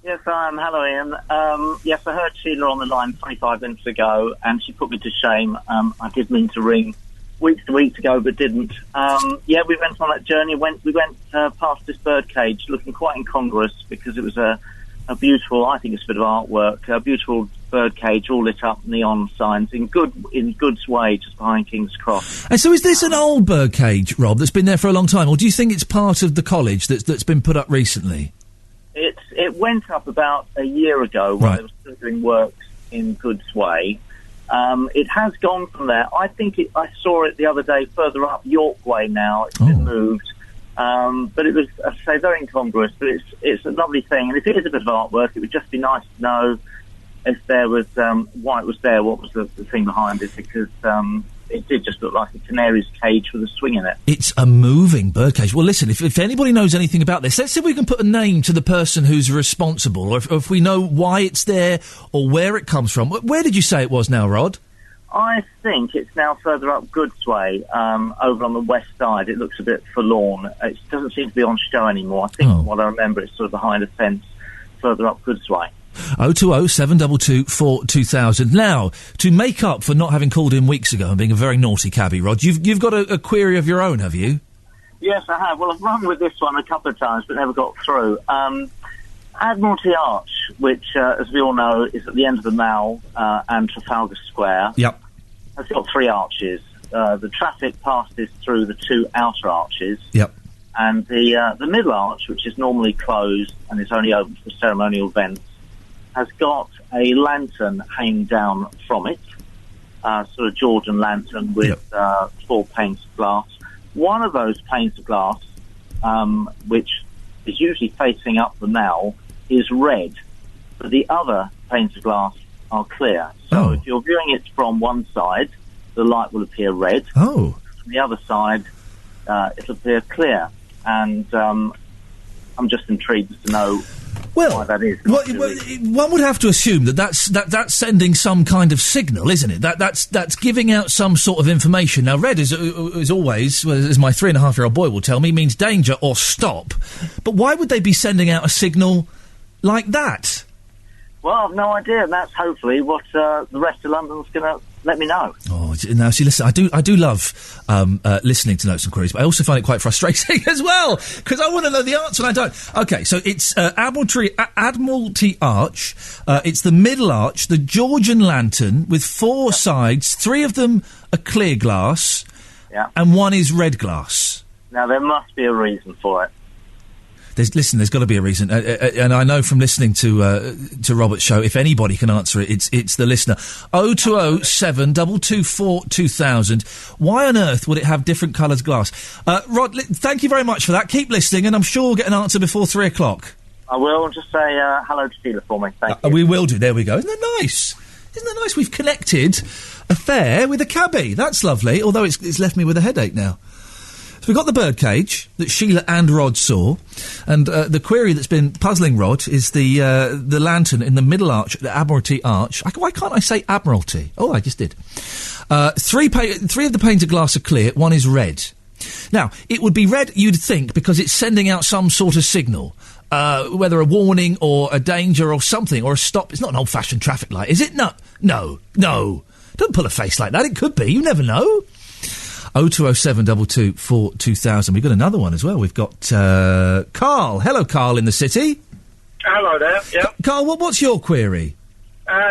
Yes, I am. Hello, Iain. Yes, I heard Sheila on the line 25 minutes ago, and she put me to shame. I did mean to ring weeks ago, but didn't. Yeah, we went on that journey. We went past this birdcage, looking quite incongruous because it was a beautiful, I think it's a bit of artwork, a beautiful birdcage, all lit up, neon signs, in Goods Way, just behind King's Cross. And so is this an old birdcage, Rob, that's been there for a long time, or do you think it's part of the college that's been put up recently? It went up about a year ago while they were still doing works in Goods Way. It has gone from there. I think I saw it the other day further up York Way now. It's been moved. But it was, I say, very incongruous, but it's a lovely thing. And if it is a bit of artwork, it would just be nice to know if there was, why it was there, what was the thing behind it, because it did just look like a canary's cage with a swing in it. It's a moving birdcage. Well, listen, if anybody knows anything about this, let's see if we can put a name to the person who's responsible, or if we know why it's there or where it comes from. Where did you say it was now, Rod? I think it's now further up Goods Way, over on the west side. It looks a bit forlorn. It doesn't seem to be on show anymore. I think, what I remember, it's sort of behind a fence further up Goods Way. 020 722 4200. Now, to make up for not having called in weeks ago and being a very naughty cabbie, Rod, you've got a query of your own, have you? Yes, I have. Well, I've run with this one a couple of times, but never got through. Admiralty Arch, which, as we all know, is at the end of the Mall and Trafalgar Square. Yep. Has got three arches. The traffic passes through the two outer arches. Yep. And the middle arch, which is normally closed and is only open for ceremonial events, has got a lantern hanging down from it, sort of Georgian lantern with 4 panes of glass. one of those panes of glass, which is usually facing up the Mall, is red, but the other panes of glass are clear. So if you're viewing it from one side, the light will appear red. Oh. From the other side, it'll appear clear. And I'm just intrigued to know why that is. One would have to assume that's sending some kind of signal, isn't it? That's giving out some sort of information. Now, red is always, as my 3.5-year-old boy will tell me, means danger or stop. But why would they be sending out a signal like that? Well, I've no idea, and that's hopefully what the rest of London's going to let me know. Oh, now, see, listen, I do love listening to Notes and Queries, but I also find it quite frustrating as well, because I want to know the answer and I don't. OK, so it's Admiralty Arch, it's the Middle Arch, the Georgian Lantern, with 4 sides, 3 of them are clear glass, and 1 is red glass. Now, there must be a reason for it. There's got to be a reason, and I know from listening to Robert's show, if anybody can answer it, it's the listener. 0207 224 2000. Why on earth would it have different coloured glass? Rod, thank you very much for that. Keep listening, and I'm sure we'll get an answer before 3 o'clock. I will. Just say hello to Sheila for me. Thank you. We will do. There we go. Isn't that nice? Isn't that nice? We've connected a fare with a cabbie. That's lovely. Although it's left me with a headache now. We've got the birdcage that Sheila and Rod saw, and the query that's been puzzling Rod is the lantern in the Middle Arch, the Admiralty Arch. Why can't I say Admiralty? Oh, I just did. 3 of the panes of glass are clear, 1 is red. Now, it would be red, you'd think, because it's sending out some sort of signal, whether a warning or a danger or something, or a stop. It's not an old-fashioned traffic light, is it? No. Don't pull a face like that. It could be. You never know. 0207 224 2000. We've got another one as well. We've got Carl. Hello, Carl in the city. Hello there. Yeah. Carl, what's your query?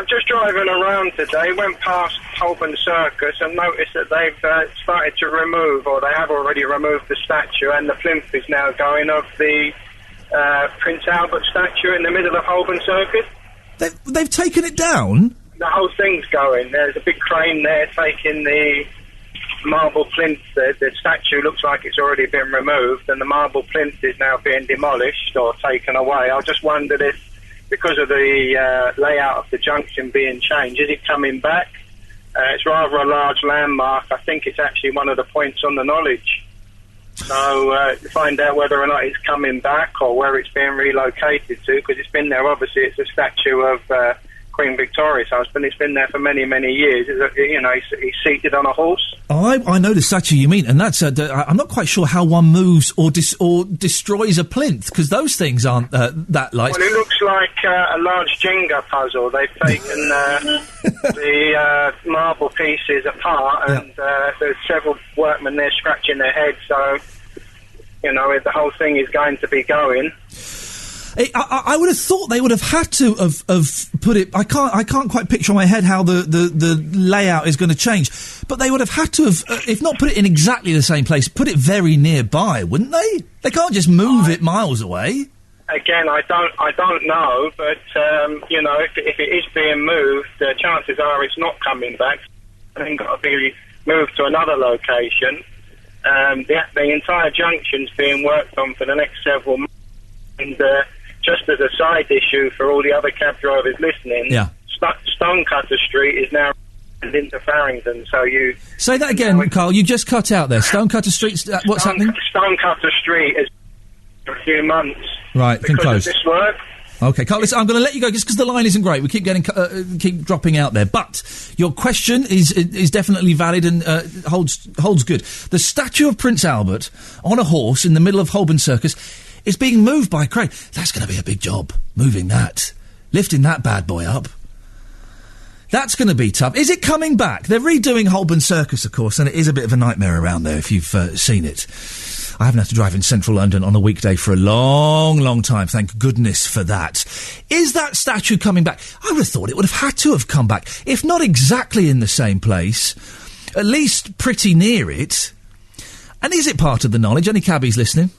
Just driving around today, went past Holborn Circus and noticed that they've started to remove, or they have already removed, the statue, and the plinth is now going of the Prince Albert statue in the middle of Holborn Circus. They've taken it down? The whole thing's going. There's a big crane there taking the marble plinth. The statue looks like it's already been removed, and the marble plinth is now being demolished or taken away. I just wondered if, because of the layout of the junction being changed, is it coming back? It's rather a large landmark. I think it's actually one of the points on the knowledge. So to find out whether or not it's coming back or where it's being relocated to, because it's been there, obviously it's a statue of Queen Victoria's husband. It's been there for many, many years. He's seated on a horse. I know the statue you mean, and that's I'm not quite sure how one moves or destroys a plinth, because those things aren't that light. Well, it looks like a large Jenga puzzle. They've taken the marble pieces apart, and there's several workmen there scratching their heads, so the whole thing is going to be going. I would have thought they would have had to have put it. I can't quite picture in my head how the layout is going to change, but they would have had to have, if not put it in exactly the same place, put it very nearby, wouldn't they? They can't just move it miles away. Again, I don't know, but if it is being moved, chances are it's not coming back. I think got to be moved to another location. The entire junction's being worked on for the next several months, and just as a side issue for all the other cab drivers listening, Stonecutter Street is now into Farringdon, so you... Say that again, Carl, you just cut out there. Stonecutter Street, what's happening? Stonecutter Street is for a few months. Right, because of this work. OK, Carl, listen, I'm going to let you go just because the line isn't great. We keep keep dropping out there. But your question is definitely valid and holds good. The statue of Prince Albert on a horse in the middle of Holborn Circus is being moved by a crane. That's going to be a big job, moving that. Lifting that bad boy up. That's going to be tough. Is it coming back? They're redoing Holborn Circus, of course, and it is a bit of a nightmare around there if you've seen it. I haven't had to drive in central London on a weekday for a long, long time. Thank goodness for that. Is that statue coming back? I would have thought it would have had to have come back. If not exactly in the same place, at least pretty near it. And is it part of the knowledge? Any cabbies listening?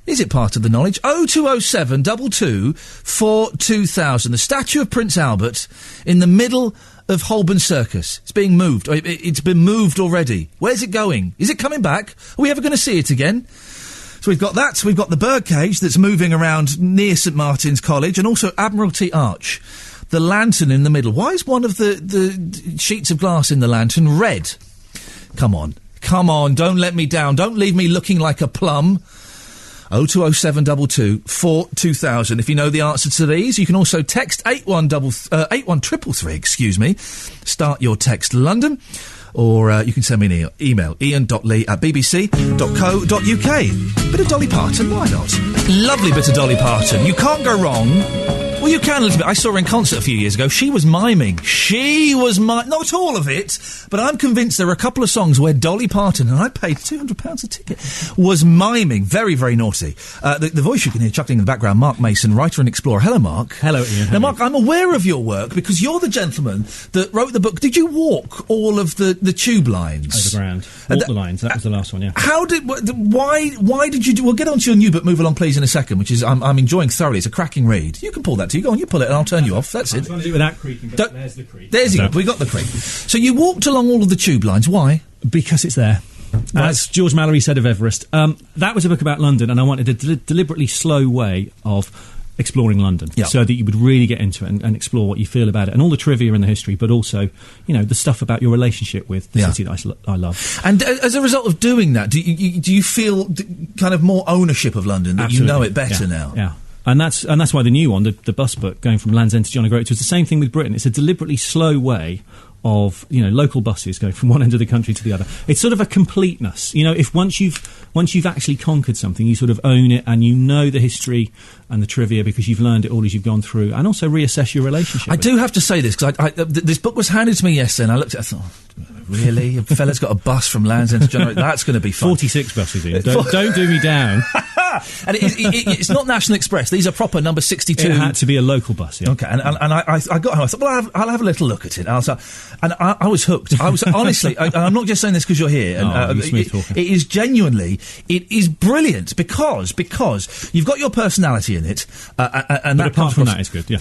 Is it part of the knowledge? 0207 224 2000. The statue of Prince Albert in the middle of Holborn Circus. It's being moved. It's been moved already. Where's it going? Is it coming back? Are we ever going to see it again? So we've got that. We've got the birdcage that's moving around near St Martin's College, and also Admiralty Arch. The lantern in the middle. Why is one of the sheets of glass in the lantern red? Come on. Don't let me down. Don't leave me looking like a plum. 02072 42000. If you know the answer to these, you can also text 81333, excuse me. Start your text London. Or you can send me an email, ian.lee@bbc.co.uk. Bit of Dolly Parton, why not? Lovely bit of Dolly Parton. You can't go wrong. Well, you can a little bit. I saw her in concert a few years ago. She was miming. Not all of it, but I'm convinced there are a couple of songs where Dolly Parton, and I paid £200 a ticket, was miming. Very, very naughty. The voice you can hear chuckling in the background, Mark Mason, writer and explorer. Hello, Mark. Hello, Ian. Now, Mark, I'm aware of your work because you're the gentleman that wrote the book. Did you walk all of the tube lines? Overground. Walk the lines. That was the last one, yeah. Why did you do... We'll get on to your new book, Move Along Please, in a second, which is I'm enjoying thoroughly. It's a cracking read. You can pull that to you. Go on, you pull it and I'll turn you off. That's it. I'm trying to do it without creaking, but there's the creak. There's you go. We got the creak. So you walked along all of the tube lines. Why? Because it's there. As George Mallory said of Everest. That was a book about London, and I wanted a deliberately slow way of exploring London, so that you would really get into it and explore what you feel about it, and all the trivia and the history, but also, the stuff about your relationship with the city that I love. And as a result of doing that, do you feel kind of more ownership of London, that Absolutely. You know it better now? Yeah. And that's why the new one, the bus book, going from Land's End to John O'Groats, was the same thing with Britain. It's a deliberately slow way of local buses going from one end of the country to the other. It's sort of a completeness. If once you've actually conquered something, you sort of own it, and you know the history and the trivia because you've learned it all as you've gone through, and also reassess your relationship. I do have to say this because this book was handed to me yesterday, and I looked at it, I thought, really, a fella's got a bus from Land's End to John O'Groats? That's going to be fun. 46 buses, Ian. Don't do me down. And it's not National Express. These are proper number 62. It had to be a local bus, yeah. Okay, and I got home. I thought, well, I'll have a little look at it. I was hooked. I was honestly, and I'm not just saying this because you're here. And, it is genuinely, it is brilliant because you've got your personality in it, and but apart from that, it's good. Yeah.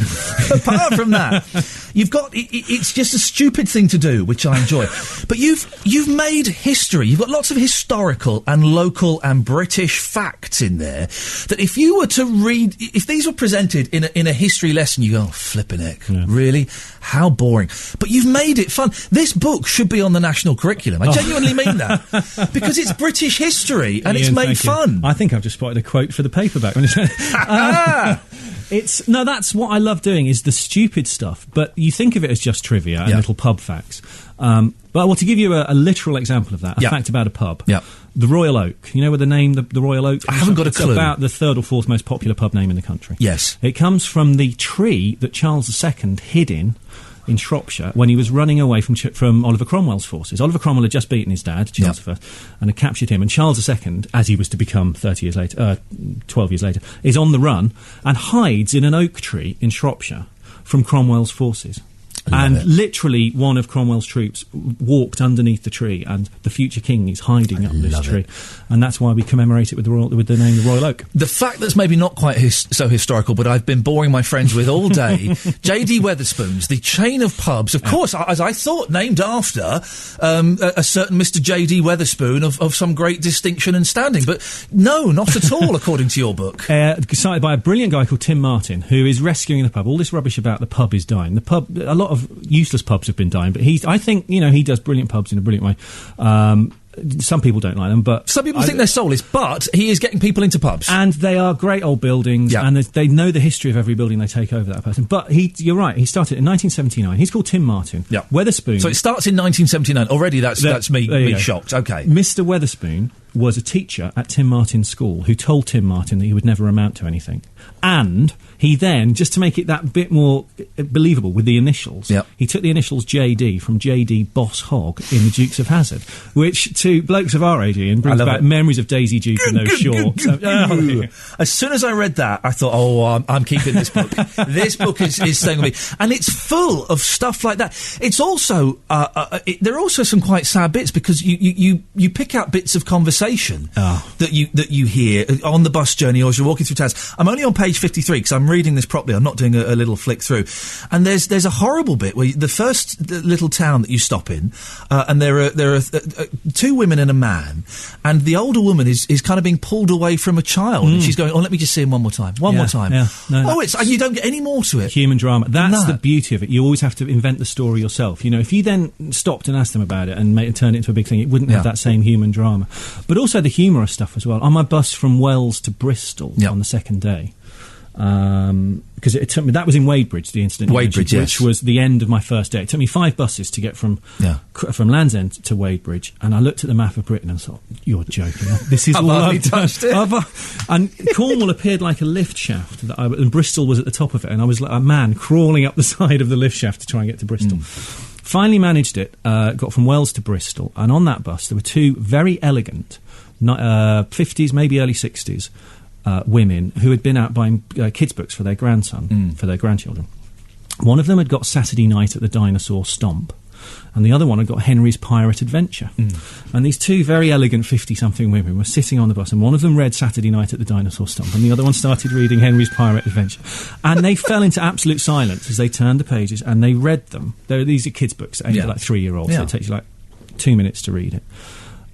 Apart from that, you've got it's just a stupid thing to do, which I enjoy. But you've made history. You've got lots of historical and local and British facts in there that if you were to read, if these were presented in a history lesson, you go, oh, flipping heck, really? How boring. But you've made it fun. This book should be on the national curriculum. I genuinely mean that. Because it's British history and Ian, it's made fun. I think I've just spotted a quote for the paperback. That's what I love doing, is the stupid stuff. But you think of it as just trivia and little pub facts. But to give you a literal example of that, a fact about a pub. Yeah. The Royal Oak. You know where the name, the Royal Oak? I haven't got a clue. It's about the third or fourth most popular pub name in the country. Yes. It comes from the tree that Charles II hid in Shropshire when he was running away from Oliver Cromwell's forces. Oliver Cromwell had just beaten his dad, Charles I, and had captured him. And Charles II, as he was to become 12 years later, is on the run and hides in an oak tree in Shropshire from Cromwell's forces. And literally one of Cromwell's troops walked underneath the tree, and the future king is hiding up this tree. And that's why we commemorate it with the name the Royal Oak. The fact that's maybe not quite so historical, but I've been boring my friends with all day, J.D. Wetherspoon's, the chain of pubs, of course, as I thought, named after a certain Mr. J.D. Wetherspoon of some great distinction and standing. But no, not at all, according to your book. Cited by a brilliant guy called Tim Martin, who is rescuing the pub. All this rubbish about the pub is dying. The pub, a lot of useless pubs have been dying, but I think he does brilliant pubs in a brilliant way. Some people don't like them, but some people think they're soulless, but he is getting people into pubs. And they are great old buildings, and they know the history of every building they take over, that person. But you're right, he started in 1979. He's called Tim Martin. Yeah. Wetherspoon. So it starts in 1979. Already that's me shocked. Okay. Mr. Wetherspoon was a teacher at Tim Martin's school who told Tim Martin that he would never amount to anything. And he then, just to make it that bit more believable with the initials, he took the initials JD from JD Boss Hogg in The Dukes of Hazzard, which to blokes of our age, Ian, brings back memories of Daisy Duke and those shorts. As soon as I read that, I thought, I'm keeping this book. This book is staying with me. And it's full of stuff like that. It's also, there are also some quite sad bits because you pick out bits of conversation conversation that you hear on the bus journey or as you're walking through towns. I'm only on page 53 because I'm reading this properly. I'm not doing a little flick through. And there's a horrible bit where the first little town that you stop in, and there are two women and a man, and the older woman is kind of being pulled away from a child, and she's going, let me just see him one more time. One more time. Yeah. No, you don't get any more to it. Human drama. That's the beauty of it. You always have to invent the story yourself. You know, if you then stopped and asked them about it and turned it into a big thing, it wouldn't have that same human drama. But also the humorous stuff as well. On my bus from Wells to Bristol on the second day, because it took me, that was in Wadebridge, the incident, which was the end of my first day. It took me 5 buses to get from Land's End to Wadebridge, and I looked at the map of Britain and thought, you're joking. This is all I've done. And Cornwall appeared like a lift shaft, and Bristol was at the top of it, and I was like a man crawling up the side of the lift shaft to try and get to Bristol. Finally managed it, got from Wells to Bristol, and on that bus there were 2 very elegant 50s, maybe early 60s women who had been out buying kids' books for their grandson, for their grandchildren. One of them had got Saturday Night at the Dinosaur Stomp, and the other one had got Henry's Pirate Adventure. And these 2 very elegant 50-something women were sitting on the bus, and one of them read Saturday Night at the Dinosaur Stomp, and the other one started reading Henry's Pirate Adventure. And they fell into absolute silence as they turned the pages, and they read them. These are kids' books aimed at like 3-year-olds, so it takes you like 2 minutes to read it.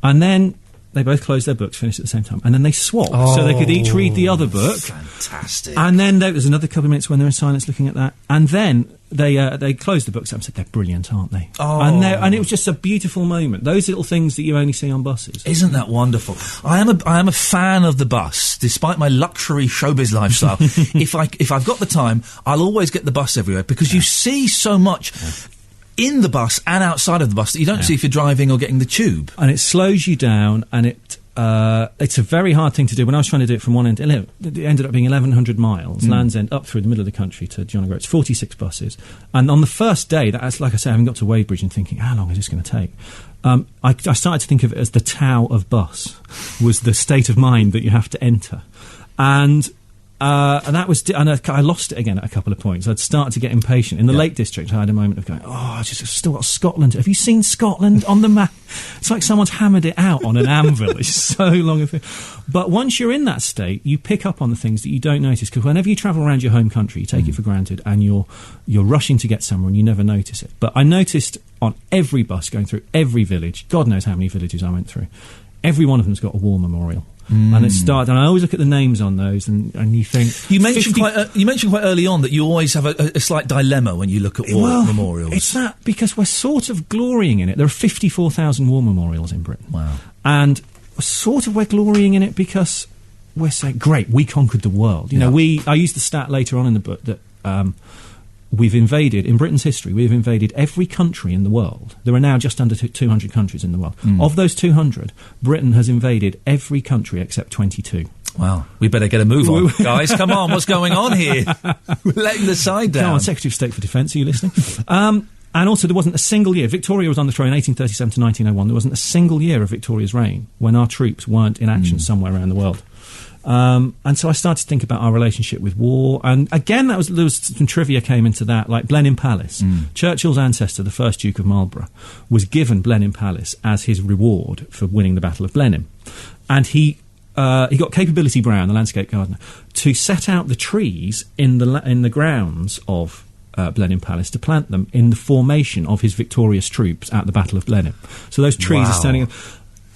And then they both closed their books, finished at the same time, and then they swapped so they could each read the other book. Fantastic. And then there was another couple of minutes when they were in silence looking at that, and then they closed the books up and said, they're brilliant, aren't they? And it was just a beautiful moment. Those little things that you only see on buses. Isn't that wonderful? I am a fan of the bus, despite my luxury showbiz lifestyle. If I've got the time, I'll always get the bus everywhere, because you see so much in the bus and outside of the bus that you don't see if you're driving or getting the tube. And it slows you down, and it's a very hard thing to do. When I was trying to do it from one end to it ended up being 1,100 miles, Land's End, up through the middle of the country to John O'Groats, 46 buses. And on the first day, that's like I say, I haven't got to Wadebridge and thinking, how long is this going to take? I started to think of it as the Tau of bus, was the state of mind that you have to enter. And that was, and I lost it again at a couple of points. I'd started to get impatient. In the Lake District, I had a moment of going, I've still got Scotland. Have you seen Scotland on the map? It's like someone's hammered it out on an anvil. It's so long a thing. But once you're in that state, you pick up on the things that you don't notice, because whenever you travel around your home country, you take it for granted, and you're rushing to get somewhere and you never notice it. But I noticed on every bus going through every village, God knows how many villages I went through, every one of them's got a war memorial. And it started, and I always look at the names on those, and you think you mentioned quite early on that you always have a slight dilemma when you look at war memorials. It's that because we're sort of glorying in it. There are 54,000 war memorials in Britain. Wow. And we're glorying in it because we're saying, great, we conquered the world. You know, I use the stat later on in the book that we've invaded, in Britain's history, we've invaded every country in the world. There are now just under 200 countries in the world. Of those 200, Britain has invaded every country except 22. Wow. We better get a move on, guys. Come on, what's going on here? We're letting the side down. Come on, Secretary of State for Defence, are you listening? And also, there wasn't a single year. Victoria was on the throne in 1837 to 1901. There wasn't a single year of Victoria's reign when our troops weren't in action somewhere around the world. And so I started to think about our relationship with war, and again there was some trivia came into that, like Blenheim Palace. Churchill's ancestor, the first Duke of Marlborough, was given Blenheim Palace as his reward for winning the Battle of Blenheim, and he got Capability Brown, the landscape gardener, to set out the trees in the grounds of Blenheim Palace, to plant them in the formation of his victorious troops at the Battle of Blenheim. So those trees are standing,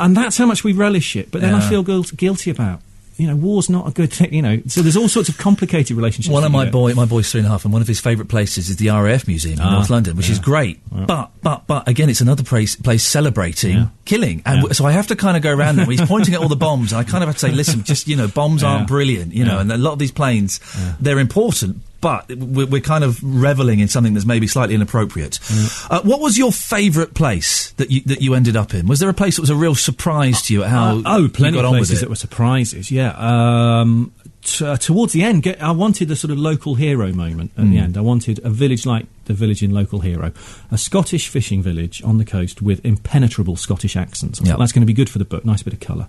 and that's how much we relish it. But then I feel guilty about, war's not a good thing, So there's all sorts of complicated relationships. One of my boy's 3.5, and one of his favourite places is the RAF Museum in North London, which is great. Yeah. But again, it's another place celebrating killing. And so I have to kind of go around there. He's pointing at all the bombs, and I kind of have to say, listen, just, bombs aren't brilliant, and a lot of these planes, they're important, but we're kind of revelling in something that's maybe slightly inappropriate. What was your favourite place that you ended up in? Was there a place that was a real surprise to you at how plenty you got of on with places it? that were surprises, towards the end, I wanted the sort of local hero moment at the end. I wanted a village like the village in Local Hero, a Scottish fishing village on the coast with impenetrable Scottish accents. I thought, that's going to be good for the book, nice bit of colour.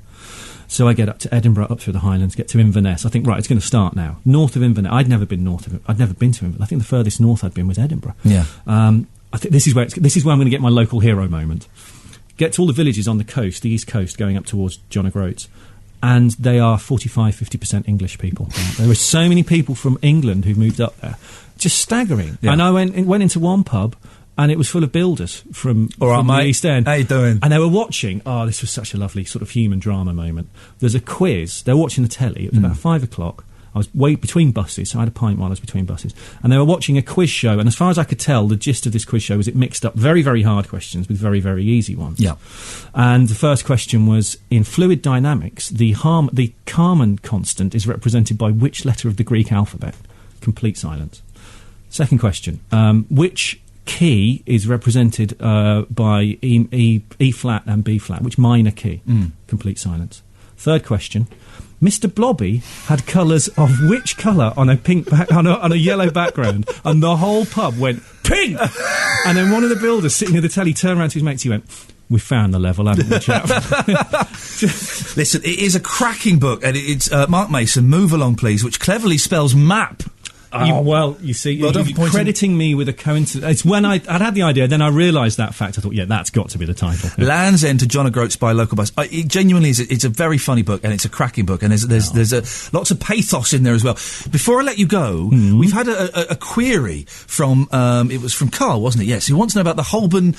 So I get up to Edinburgh, up through the Highlands, get to Inverness. I think, right, it's going to start now. North of Inverness. I'd never been to Inverness. I think the furthest north I'd been was Edinburgh. Yeah. I think this is where I'm going to get my local hero moment. get to all the villages on the coast, the east coast, going up towards John O'Groats, and they are 45-50% English people. There are so many people from England who've moved up there. Just staggering. Yeah. And I went into one pub, and it was full of builders from the East End. How you doing? And they were watching. Oh, this was such a lovely sort of human drama moment. There's a quiz. They were watching the telly. It was about 5 o'clock. I was way between buses, so I had a pint while I was between buses. And they were watching a quiz show, and as far as I could tell, the gist of this quiz show was it mixed up very, very hard questions with very, very easy ones. Yeah. And the first question was, in fluid dynamics, the Kármán constant is represented by which letter of the Greek alphabet? Complete silence. Second question, which key is represented by E flat and B flat? Which minor key? Complete silence. Third question, Mr. Blobby had colours of which colour on a pink on a yellow background, and the whole pub went pink. And then one of the builders sitting at the telly turned around to his mates. He went, "We found the level, haven't we, chap?" Listen, it is a cracking book, and it's Mark Mason. Move Along, Please, which cleverly spells map. You see, you're crediting me with a coincidence. It's when I'd had the idea, then I realised that fact. I thought, yeah, that's got to be the title. Yeah. Land's End to John O'Groats by Local Bus. It genuinely is. It's a very funny book, and it's a cracking book, and there's lots of pathos in there as well. Before I let you go, we've had a query from it was from Carl, wasn't it? Yes, he wants to know about the Holborn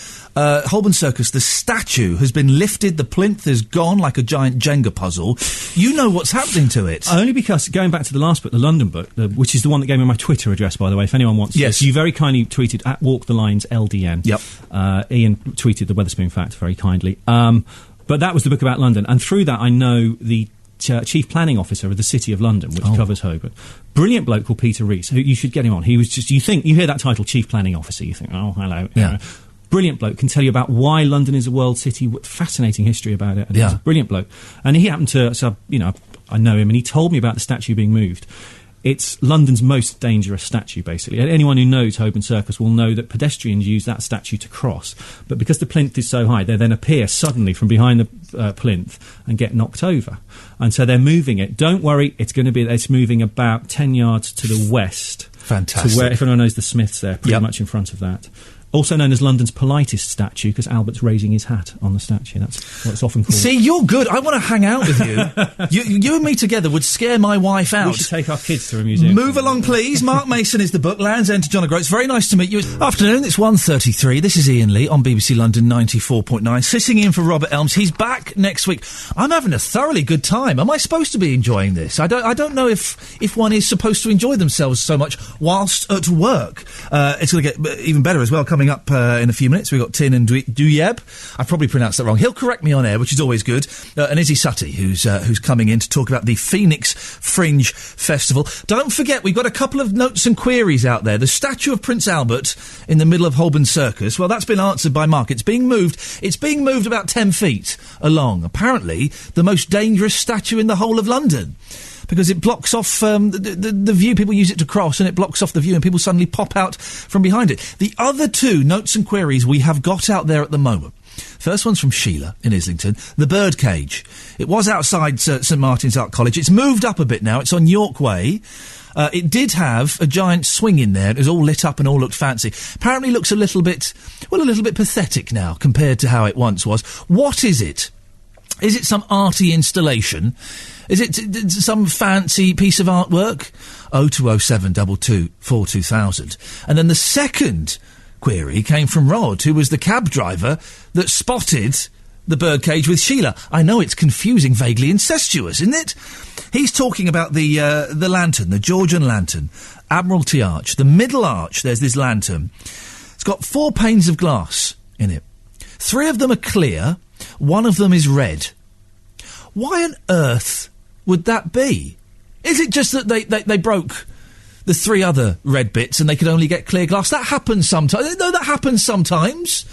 Circus. The statue has been lifted. The plinth is gone like a giant Jenga puzzle. You know what's happening to it? Only because, going back to the last book, the London book, which is the one that gave me my Twitter address, by the way, if anyone wants yes. to. You very kindly tweeted at Walk the Lines LDN. Yep. Iain tweeted the Wetherspoon fact very kindly. But that was the book about London, and through that I know the Chief Planning Officer of the City of London, which covers Holborn. Brilliant bloke called Peter Rees, who you should get him on. He was just, you hear that title, Chief Planning Officer, you think, oh, hello. Yeah. Brilliant bloke, can tell you about why London is a world city, fascinating history about it. And he's a brilliant bloke. And he happened to, I know him, and he told me about the statue being moved. It's London's most dangerous statue, basically. Anyone who knows Holborn Circus will know that pedestrians use that statue to cross. But because the plinth is so high, they then appear suddenly from behind the plinth and get knocked over. And so they're moving it. Don't worry, it's moving about 10 yards to the west. Fantastic. To where, if anyone knows the Smiths there, pretty much in front of that. Also known as London's politest statue, because Albert's raising his hat on the statue. That's what it's often called. See, you're good. I want to hang out with you. you and me together would scare my wife out. We should take our kids to a museum. Move along, please. Mark Mason is the book. Land's End to John O'Groats. Very nice to meet you. Afternoon, it's 1:33. This is Iain Lee on BBC London 94.9. Sitting in for Robert Elms. He's back next week. I'm having a thoroughly good time. Am I supposed to be enjoying this? I don't know if one is supposed to enjoy themselves so much whilst at work. It's going to get even better as well. Coming up in a few minutes, we've got Tin and Duyeb. I probably pronounced that wrong. He'll correct me on air, which is always good. And Izzy Sutty, who's coming in to talk about the Phoenix Fringe Festival. Don't forget, we've got a couple of notes and queries out there. The statue of Prince Albert in the middle of Holborn Circus. Well, that's been answered by Mark. It's being moved. It's being moved about 10 feet along. Apparently, the most dangerous statue in the whole of London. Because it blocks off the view. People use it to cross, and it blocks off the view, and people suddenly pop out from behind it. The other two notes and queries we have got out there at the moment. First one's from Sheila in Islington. The birdcage. It was outside St Martin's Art College. It's moved up a bit now. It's on York Way. It did have a giant swing in there. It was all lit up and all looked fancy. Apparently looks a little bit pathetic now compared to how it once was. What is it? Is it some arty installation? Is it some fancy piece of artwork? 0207 22 42,000. And then the second query came from Rod, who was the cab driver that spotted the birdcage with Sheila. I know it's confusing, vaguely incestuous, isn't it? He's talking about the lantern, the Georgian lantern, Admiralty Arch. The middle arch, there's this lantern. It's got 4 panes of glass in it. 3 of them are clear. 1 of them is red. Why on earth would that be? Is it just that they broke the 3 other red bits and they could only get clear glass? That happens sometimes. No, that happens sometimes.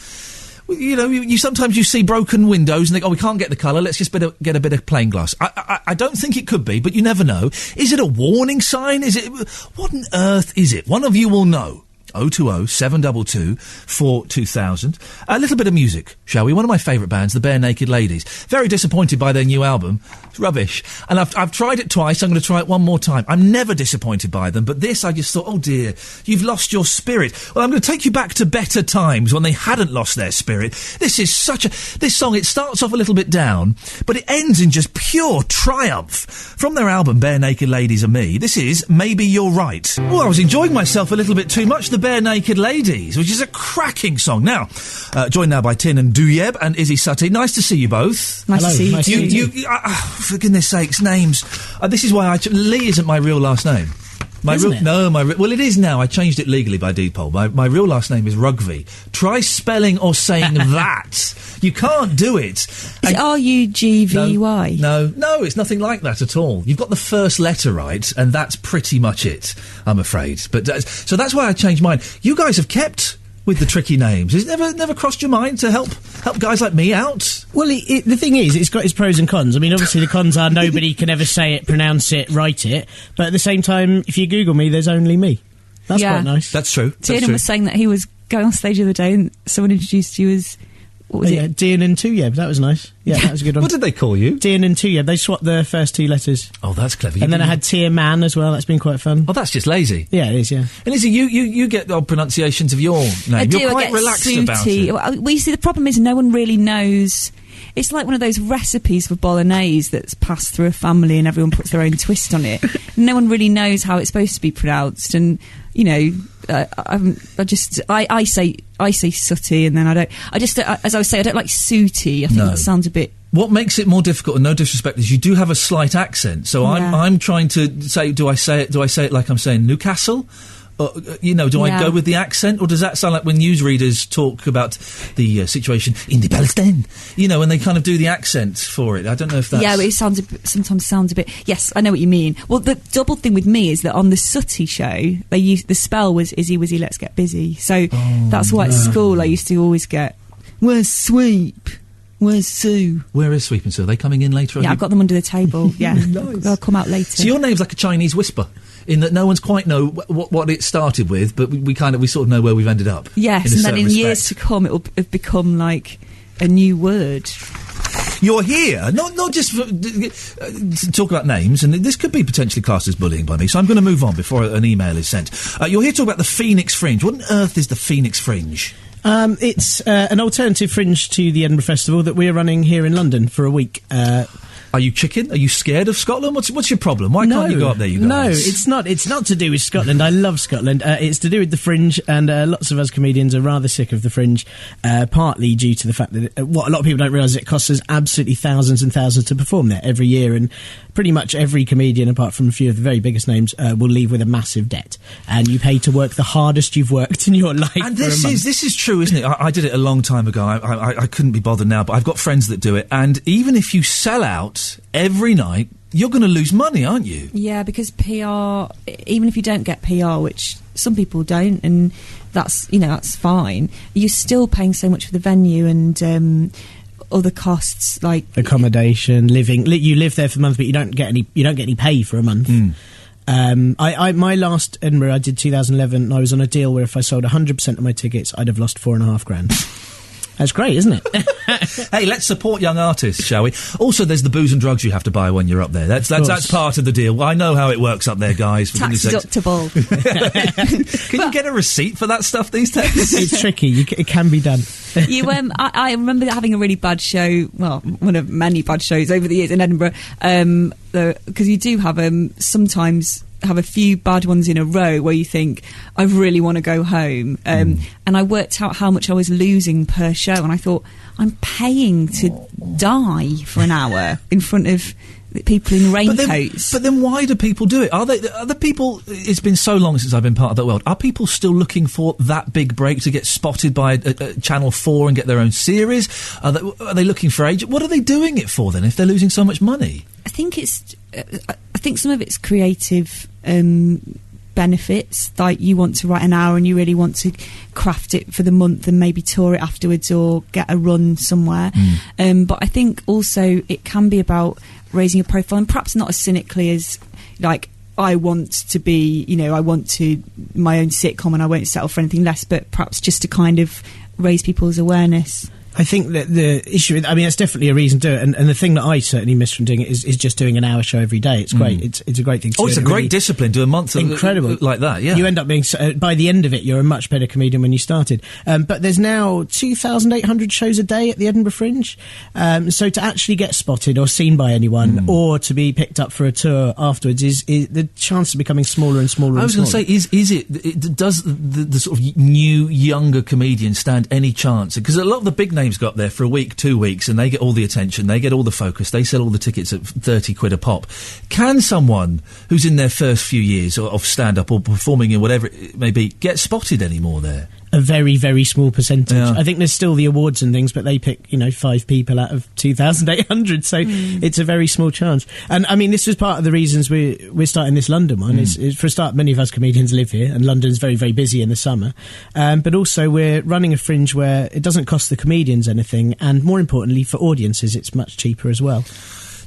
You know, you sometimes you see broken windows and think, oh, we can't get the colour, let's just get a bit of plain glass. I don't think it could be, but you never know. Is it a warning sign? What on earth is it? One of you will know. 020 722 42000. A little bit of music, shall we? One of my favourite bands, the Bare Naked Ladies. Very disappointed by their new album. It's rubbish. And I've tried it twice. I'm going to try it one more time. I'm never disappointed by them, but this I just thought, oh dear, you've lost your spirit. Well, I'm going to take you back to better times when they hadn't lost their spirit. This song, it starts off a little bit down, but it ends in just pure triumph. From their album, Bare Naked Ladies and Me, this is Maybe You're Right. Oh, I was enjoying myself a little bit too much. The Bare Naked Ladies, which is a cracking song. Now, joined now by Tin and Duyeb and Izzy Sutty. Nice to see you both. Nice to see you. For goodness sakes, names. This is why Lee isn't my real last name. Well, it is now. I changed it legally by deed poll. My real last name is Rugby. Try spelling or saying that. You can't do it. Is it Rugvy? No, it's nothing like that at all. You've got the first letter right, and that's pretty much it, I'm afraid. But so that's why I changed mine. You guys have kept with the tricky names. Has it never crossed your mind to help guys like me out? Well, the thing is, it's got its pros and cons. I mean, obviously the cons are nobody can ever say it, pronounce it, write it. But at the same time, if you Google me, there's only me. That's quite nice. That's true. Tiernan was saying that he was going on stage the other day and someone introduced you as... What was it? Dian and Tuyeb. That was nice. Yeah, that was a good one. What did they call you? Dian and Tuyeb. They swapped the first two letters. Oh, that's clever. And then I had Tier Man as well. That's been quite fun. Oh, that's just lazy. Yeah, it is, yeah. And Izzy, you get odd pronunciations of your name. You're quite relaxed about it. Well, you see, the problem is no one really knows... It's like one of those recipes for bolognese that's passed through a family and everyone puts their own twist on it. No one really knows how it's supposed to be pronounced, and you know, I say sooty, and then as I was saying, I don't like sooty. I think that sounds a bit. What makes it more difficult, and no disrespect, is you do have a slight accent. So I'm trying to say, do I say it like I'm saying Newcastle? Do I go with the accent, or does that sound like when newsreaders talk about the situation in the Palestine? When they kind of do the accent for it. I don't know if that's... Yeah, but it sometimes sounds a bit... Yes, I know what you mean. Well, the double thing with me is that on the Sooty show, they used the spell was Izzy Wizzy Let's Get Busy. So that's why at school I used to always get, where's Sweep? Where's Sue? Where is Sweep and Sue? Are they coming in later? Yeah, I've got them under the table. Yeah, nice. They'll come out later. So your name's like a Chinese whisper, in that no one's quite know what it started with, but we sort of know where we've ended up. Yes, and then in years to come, it will have become like a new word. You're here, not just to talk about names, and this could be potentially classed as bullying by me, so I'm going to move on before an email is sent. You're here to talk about the Phoenix Fringe. What on earth is the Phoenix Fringe? It's an alternative fringe to the Edinburgh Festival that we're running here in London for a week. Are you chicken? Are you scared of Scotland? What's your problem? Why can't you go up there, you guys? No, it's not. It's not to do with Scotland. I love Scotland. It's to do with the Fringe, and lots of us comedians are rather sick of the Fringe, partly due to the fact that what a lot of people don't realise is it costs us absolutely thousands and thousands to perform there every year, and pretty much every comedian, apart from a few of the very biggest names, will leave with a massive debt, and you pay to work the hardest you've worked in your life. And this is true, isn't it? I did it a long time ago. I couldn't be bothered now, but I've got friends that do it, and even if you sell out every night, you're going to lose money, aren't you? Yeah, because PR, even if you don't get PR, which some people don't, and that's fine, you're still paying so much for the venue and other costs like accommodation, living. You live there for a month, but you don't get any pay for a month. My last Edinburgh, I did 2011, and I was on a deal where if I sold 100% of my tickets, I'd have lost $4,500. That's great, isn't it? Hey, let's support young artists, shall we? Also, there's the booze and drugs you have to buy when you're up there. That's part of the deal. Well, I know how it works up there, guys. For tax deductible. Can you get a receipt for that stuff these days? It's tricky. It can be done. I remember having a really bad show. Well, one of many bad shows over the years in Edinburgh. Because you do have sometimes have a few bad ones in a row where you think, I really want to go home. And I worked out how much I was losing per show, and I thought, I'm paying to die for an hour in front of people in raincoats. But then why do people do it? Are the people, it's been so long since I've been part of that world, are people still looking for that big break to get spotted by Channel 4 and get their own series? Are they looking for agents? What are they doing it for then if they're losing so much money? I think some of it's creative benefits, like you want to write an hour and you really want to craft it for the month and maybe tour it afterwards or get a run somewhere. But I think also it can be about raising your profile, and perhaps not as cynically as like I want to be, I want to my own sitcom and I won't settle for anything less, but perhaps just to kind of raise people's awareness. I think that the issue, it's definitely a reason to do it, and the thing that I certainly miss from doing it is just doing an hour show every day. It's great. It's a great thing to do. It's a great discipline, do a month incredible like that, yeah. You end up being, by the end of it, you're a much better comedian when you started. But there's now 2,800 shows a day at the Edinburgh Fringe, so to actually get spotted or seen by anyone, or to be picked up for a tour afterwards, is the chance of becoming smaller and smaller. I was going to say, does the sort of new, younger comedian stand any chance? Because a lot of the big names got there for a week, 2 weeks, and they get all the attention, they get all the focus, they sell all the tickets at 30 quid a pop. Can someone who's in their first few years of stand-up or performing in whatever it may be get spotted anymore there? A very, very small percentage. Yeah. I think there's still the awards and things, but they pick, 5 people out of 2,800, so it's a very small chance. And, this was part of the reasons we're starting this London one. Is for a start, many of us comedians live here, and London's very, very busy in the summer. But also, we're running a Fringe where it doesn't cost the comedians anything, and more importantly, for audiences, it's much cheaper as well.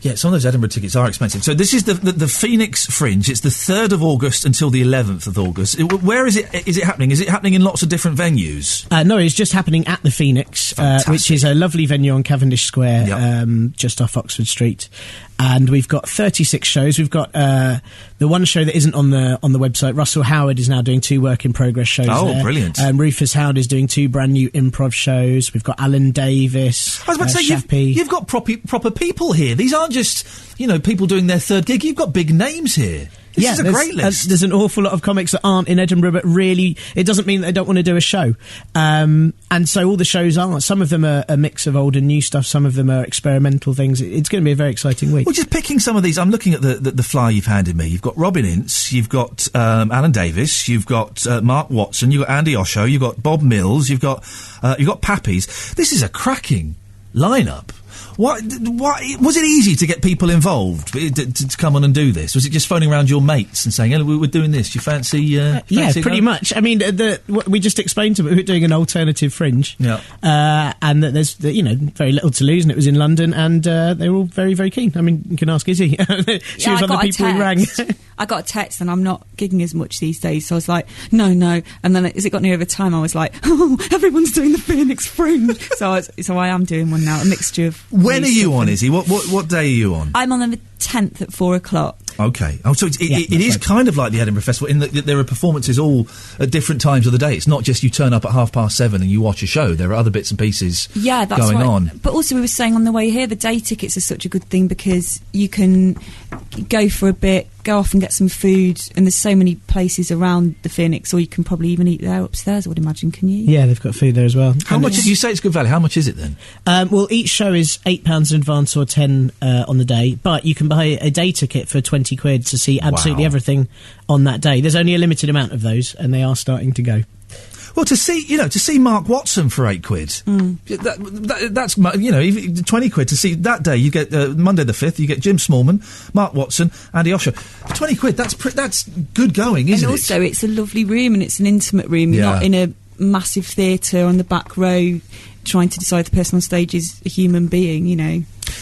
Yeah, some of those Edinburgh tickets are expensive. So this is the Phoenix Fringe. It's the 3rd of August until the 11th of August. Where is it happening? Is it happening in lots of different venues? No, it's just happening at the Phoenix, which is a lovely venue on Cavendish Square, just off Oxford Street. And we've got 36 shows. We've got the one show that isn't on the website. Russell Howard is now doing 2 work-in-progress shows. Oh, there. Brilliant. Rufus Howard is doing 2 brand new improv shows. We've got Alan Davis. I was about to say, you've got proper people here. These aren't just, people doing their 3rd gig. You've got big names here. This is a great list. There's an awful lot of comics that aren't in Edinburgh, but really, it doesn't mean that they don't want to do a show. And so all the shows are. Some of them are a mix of old and new stuff. Some of them are experimental things. It's going to be a very exciting week. Well, just picking some of these, I'm looking at the flyer you've handed me. You've got Robin Ince, you've got Alan Davis, you've got Mark Watson, you've got Andy Osho, you've got Bob Mills, you've got Pappies. This is a cracking lineup. What was it easy to get people involved to come on and do this? Was it just phoning around your mates and saying, "Hey, we're doing this. Do you fancy?" Yeah, pretty much. We just explained to them we're doing an alternative Fringe, and that there's very little to lose, and it was in London, and they were all very, very keen. You can ask Izzy. She was one of the people who rang. I got a text, and I'm not gigging as much these days, so I was like, no. And then as it got near over time, I was like, oh, everyone's doing the Phoenix Fringe. so I am doing one now, a mixture of. When are you on, Izzy? What day are you on? I'm on the 10th at 4:00. Okay. Oh, so it is kind of like the Edinburgh Festival in that there are performances all at different times of the day. It's not just you turn up at 7:30 and you watch a show. There are other bits and pieces going on. But also we were saying on the way here, the day tickets are such a good thing because you can go for a bit, go off and get some food, and there's so many places around the Phoenix, or you can probably even eat there upstairs, I would imagine, can you? Yeah, they've got food there as well. How much did you say it's good value? How much is it then? Well, each show is £8 in advance or 10 on the day, but you can buy a day ticket for 20 quid to see absolutely everything on that day. There's only a limited amount of those, and they are starting to go. Well, to see Mark Watson for £8, that's 20 quid to see that day. You get Monday the 5th. You get Jim Smallman, Mark Watson, Andy Osher. For 20 quid, that's good going, isn't it? And also, it's a lovely room, and it's an intimate room. You're not in a massive theatre on the back row trying to decide the person on stage is a human being.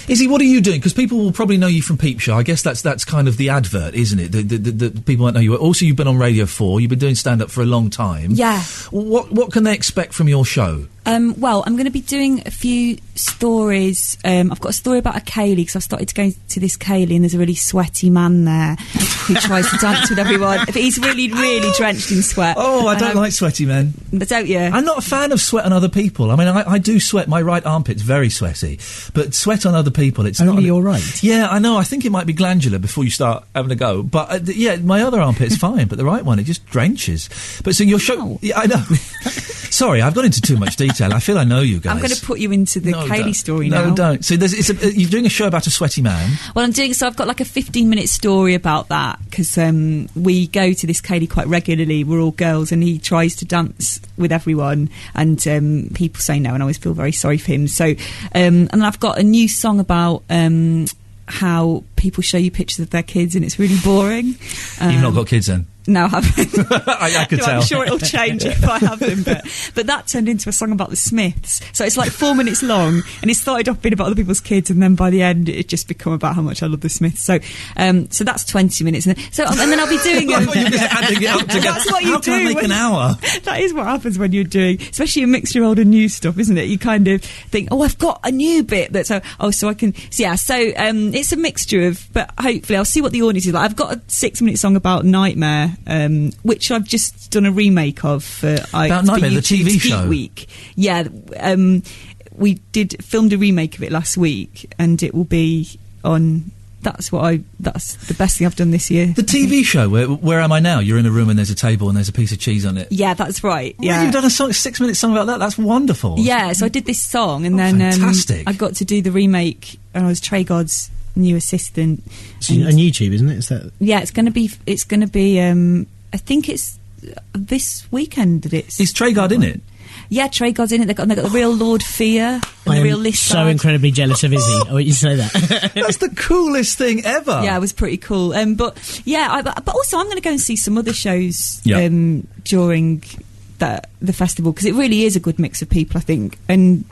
Izzy, what are you doing? Because people will probably know you from Peep Show. I guess that's kind of the advert, isn't it? The people won't know you. Also, you've been on Radio 4. You've been doing stand-up for a long time. Yeah. What can they expect from your show? Well, I'm going to be doing a few stories. I've got a story about a ceilidh, because I've started to go to this ceilidh, and there's a really sweaty man there who tries to dance with everyone. But he's really, really drenched in sweat. Oh, I don't like sweaty men. Don't you? I'm not a fan of sweat on other people. I do sweat. My right armpit's very sweaty. But sweat on other people, it's only not... your right? Yeah, I know. I think it might be glandular before you start having a go. But, my other armpit's fine, but the right one, it just drenches. But so your show... Wow. Yeah, I know. Sorry, I've gone into too much detail. I feel I know you guys. I'm going to put you into the ceilidh story now. No, don't. So you're doing a show about a sweaty man. Well, I've got like a 15-minute story about that, because we go to this ceilidh quite regularly. We're all girls, and he tries to dance with everyone, and people say no, and I always feel very sorry for him. So, and I've got a new song about how people show you pictures of their kids and it's really boring. You've not got kids then? No, I haven't. I could tell. I'm sure it'll change if I have them. But that turned into a song about the Smiths. So it's like 4 minutes long, and it started off being about other people's kids, and then by the end, it just become about how much I love the Smiths. So that's 20 minutes. And then I'll be doing. I thought you were just adding it up together. That's what you How do. can I make an hour? That is what happens when you're doing, especially a mixture of old and new stuff, isn't it? You kind of think, oh, I've got a new bit so I can. So yeah. So it's a mixture of, but hopefully I'll see what the audience is like. I've got a 6-minute song about Nightmare. Which I've just done a remake of for About Nightmare, the TV Geek show. Week. Yeah, we filmed a remake of it last week, and it will be on. That's the best thing I've done this year. The TV show. Where am I now? You're in a room and there's a table and there's a piece of cheese on it. Yeah, that's right. Yeah, well, you've done a 6-minute song about that. That's wonderful. Yeah, so I did this song, and then fantastic. I got to do the remake, and I was Trey God's new assistant. It's on YouTube, isn't it? Is that? Yeah, it's going to be. I think it's this weekend that it's... Is Traegard in it? Yeah, Traegar's in it. They've got the real Lord Fear and the real List. So incredibly jealous of Izzy. I want you to say that. That's the coolest thing ever. Yeah, it was pretty cool. But yeah, but also I'm going to go and see some other shows during the festival, because it really is a good mix of people, I think. And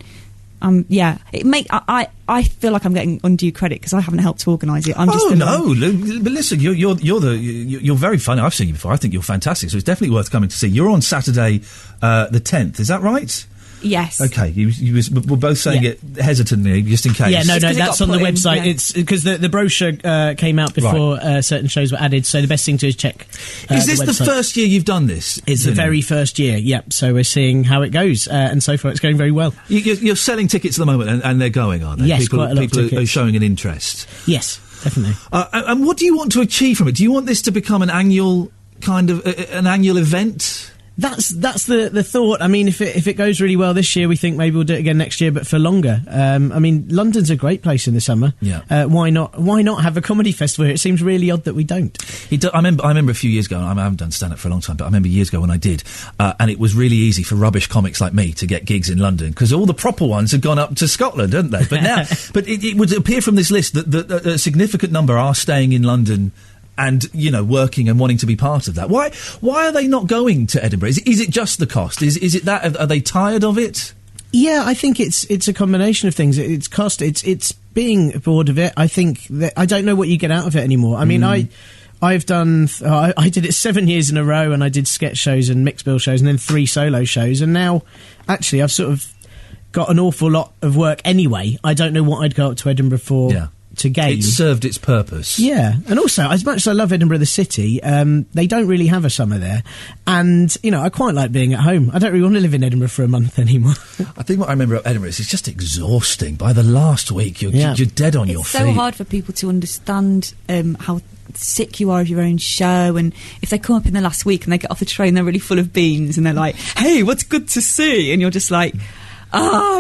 I feel like I'm getting undue credit because I haven't helped to organise it. I'm just but listen, you're very funny. I've seen you before. I think you're fantastic. So it's definitely worth coming to see. You're on Saturday, the 10th. Is that right? Yes. Okay, we're both saying it hesitantly, just in case. Yeah, no, that's on the website. Yeah. It's because the brochure came out before certain shows were added, so the best thing to is check. Is this the first year you've done this? It's the very first year, yep. So we're seeing how it goes, and so far it's going very well. You're selling tickets at the moment, and they're going, aren't they? Yes, quite a lot of tickets. People are showing an interest. Yes, definitely. And what do you want to achieve from it? Do you want this to become an annual event? That's the thought. I mean, if it goes really well this year, we think maybe we'll do it again next year, but for longer. I mean, London's a great place in the summer. Yeah. Why not have a comedy festival here? It seems really odd that we don't. I remember a few years ago, and I haven't done stand-up for a long time, but I remember years ago when I did, and it was really easy for rubbish comics like me to get gigs in London, because all the proper ones had gone up to Scotland, hadn't they? But now, it would appear from this list that a significant number are staying in London and, working and wanting to be part of that. Why are they not going to Edinburgh? Is it just the cost? Is it that? Are they tired of it? Yeah, I think it's a combination of things. It's cost. It's being bored of it. I think that I don't know what you get out of it anymore. I mean, I've done. I did it 7 years in a row, and I did sketch shows and mixed bill shows, and then 3 solo shows, and now actually I've sort of got an awful lot of work anyway. I don't know what I'd go up to Edinburgh for. Yeah. To gain. It served its purpose. Yeah, and also, as much as I love Edinburgh the city, they don't really have a summer there, and I quite like being at home. I don't really want to live in Edinburgh for a month anymore. I think what I remember of Edinburgh is it's just exhausting. By the last week, you're dead on your feet. It's so hard for people to understand how sick you are of your own show, and if they come up in the last week and they get off the train, they're really full of beans, and they're like, "Hey, what's good to see?" and you're just like,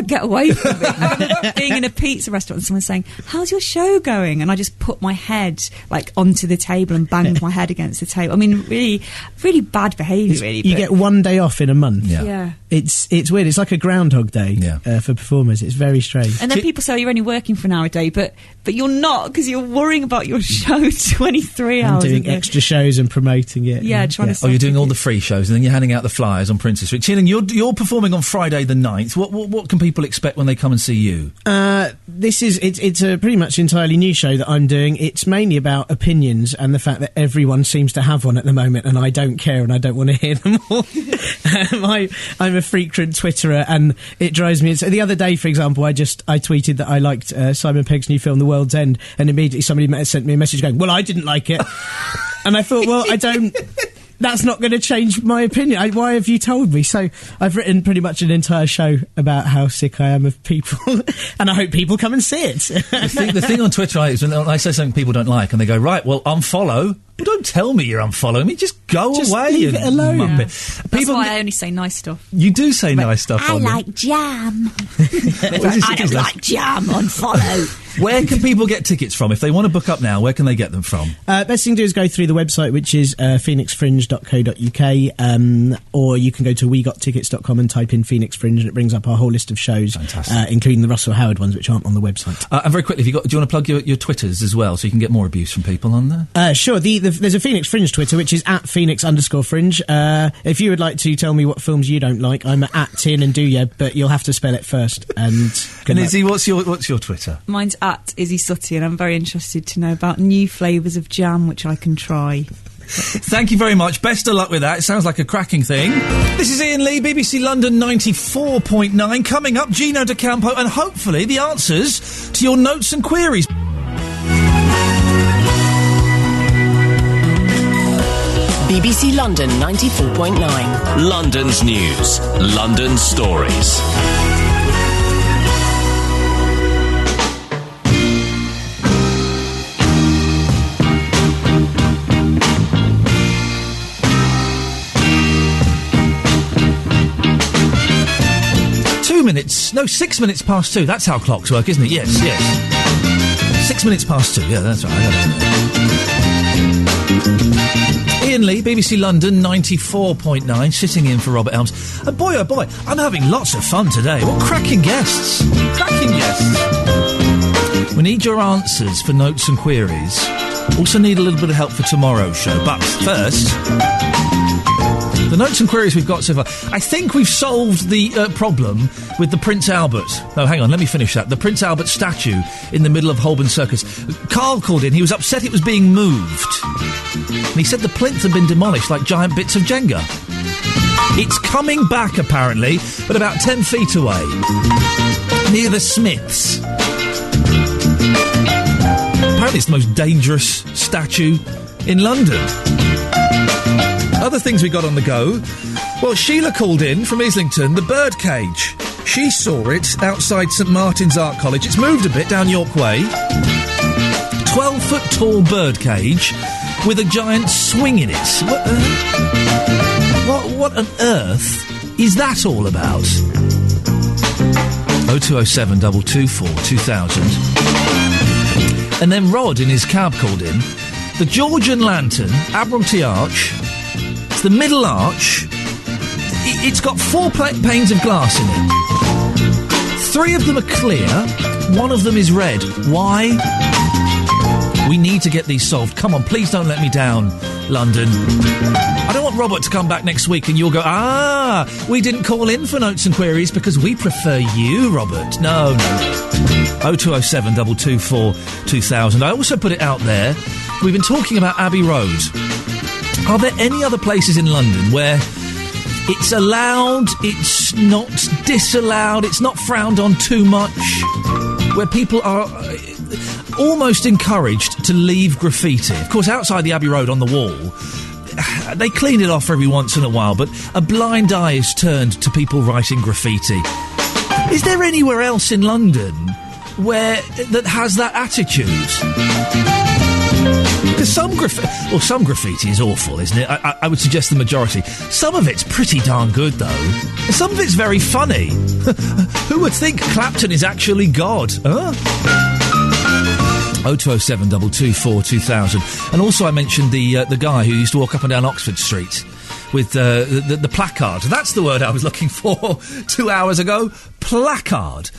get away from it. I remember being in a pizza restaurant and someone saying, "How's your show going?" and I just put my head onto the table and banged my head against the table. I mean, really, really bad behaviour, really. You get one day off in a month. Yeah. It's weird. It's like a Groundhog Day for performers. It's very strange. And then people say you're only working for an hour a day, but you're not, because you're worrying about your show 23 hours. And doing extra shows and promoting it. Yeah, trying to... Oh, you're doing all the free shows, and then you're handing out the flyers on Princess Street. Chinnan, you're performing on Friday the 9th. What can people expect when they come and see you? It's a pretty much entirely new show that I'm doing. It's mainly about opinions and the fact that everyone seems to have one at the moment, and I don't care and I don't want to hear them all. I'm a frequent Twitterer, and it drives me. So the other day, for example, I tweeted that I liked Simon Pegg's new film, The World's End, and immediately somebody sent me a message going, "Well, I didn't like it," and I thought, well, I don't. That's not going to change my opinion. Why have you told me? So I've written pretty much an entire show about how sick I am of people, and I hope people come and see it. The thing on Twitter is when I say something people don't like, and they go, "Right, well, unfollow." Well, don't tell me you're unfollowing me. Just go Just away. leave you it alone. muppet. Yeah. That's why I only say nice stuff. You do say nice stuff I on like jam. I don't like jam. Unfollow. Where can people get tickets from? If they want to book up now, where can they get them from? Best thing to do is go through the website, which is phoenixfringe.co.uk, or you can go to wegottickets.com and type in Phoenix Fringe, and it brings up our whole list of shows, including the Russell Howard ones, which aren't on the website. And very quickly, do you want to plug your Twitters as well, so you can get more abuse from people on there? Sure. There's a Phoenix Fringe Twitter, which is @Phoenix_Fringe. If you would like to tell me what films you don't like, I'm @Tin and Douya, but you'll have to spell it first. And Izzy, what's your Twitter? Mine's @Izzy Sutty, and I'm very interested to know about new flavours of jam which I can try. Thank you very much. Best of luck with that. It sounds like a cracking thing. This is Iain Lee, BBC London 94.9. Coming up, Gino De Campo, and hopefully the answers to your notes and queries. BBC London 94.9. London's news, London's stories. Minutes, no, 6 minutes past 2. That's how clocks work, isn't it? Yes. 6 minutes past 2. Yeah, that's right. I got it. Iain Lee, BBC London 94.9, sitting in for Robert Elms. And boy, oh boy, I'm having lots of fun today. What cracking guests! We need your answers for notes and queries. Also need a little bit of help for tomorrow's show. But first, the notes and queries we've got so far. I think we've solved the problem with the Prince Albert. No, hang on, let me finish that. The Prince Albert statue in the middle of Holborn Circus. Carl called in. He was upset it was being moved. And he said the plinth had been demolished like giant bits of Jenga. It's coming back, apparently, but about 10 feet away. Near the Smiths. Apparently it's the most dangerous statue in London. Other things we got on the go. Well, Sheila called in from Islington, the birdcage. She saw it outside St Martin's Art College. It's moved a bit down York Way. 12-foot tall birdcage with a giant swing in it. What on earth is that all about? 0207 224 2000. And then Rod in his cab called in. The Georgian Lantern, Admiralty Arch. It's the middle arch. It's got 4 panes of glass in it. 3 of them are clear. 1 of them is red. Why? We need to get these solved. Come on, please don't let me down, London. I don't want Robert to come back next week and you'll go, we didn't call in for notes and queries because we prefer you, Robert. No. 0207 224 2000. I also put it out there. We've been talking about Abbey Road. Are there any other places in London where it's allowed, it's not disallowed, it's not frowned on too much, where people are almost encouraged to leave graffiti? Of course, outside the Abbey Road on the wall, they clean it off every once in a while, but a blind eye is turned to people writing graffiti. Is there anywhere else in London where that has that attitude? Because some graffiti is awful, isn't it? I would suggest the majority. Some of it's pretty darn good, though. And some of it's very funny. Who would think Clapton is actually God? 0207 224 2000. And also I mentioned the guy who used to walk up and down Oxford Street with the placard. That's the word I was looking for 2 hours ago. Placard.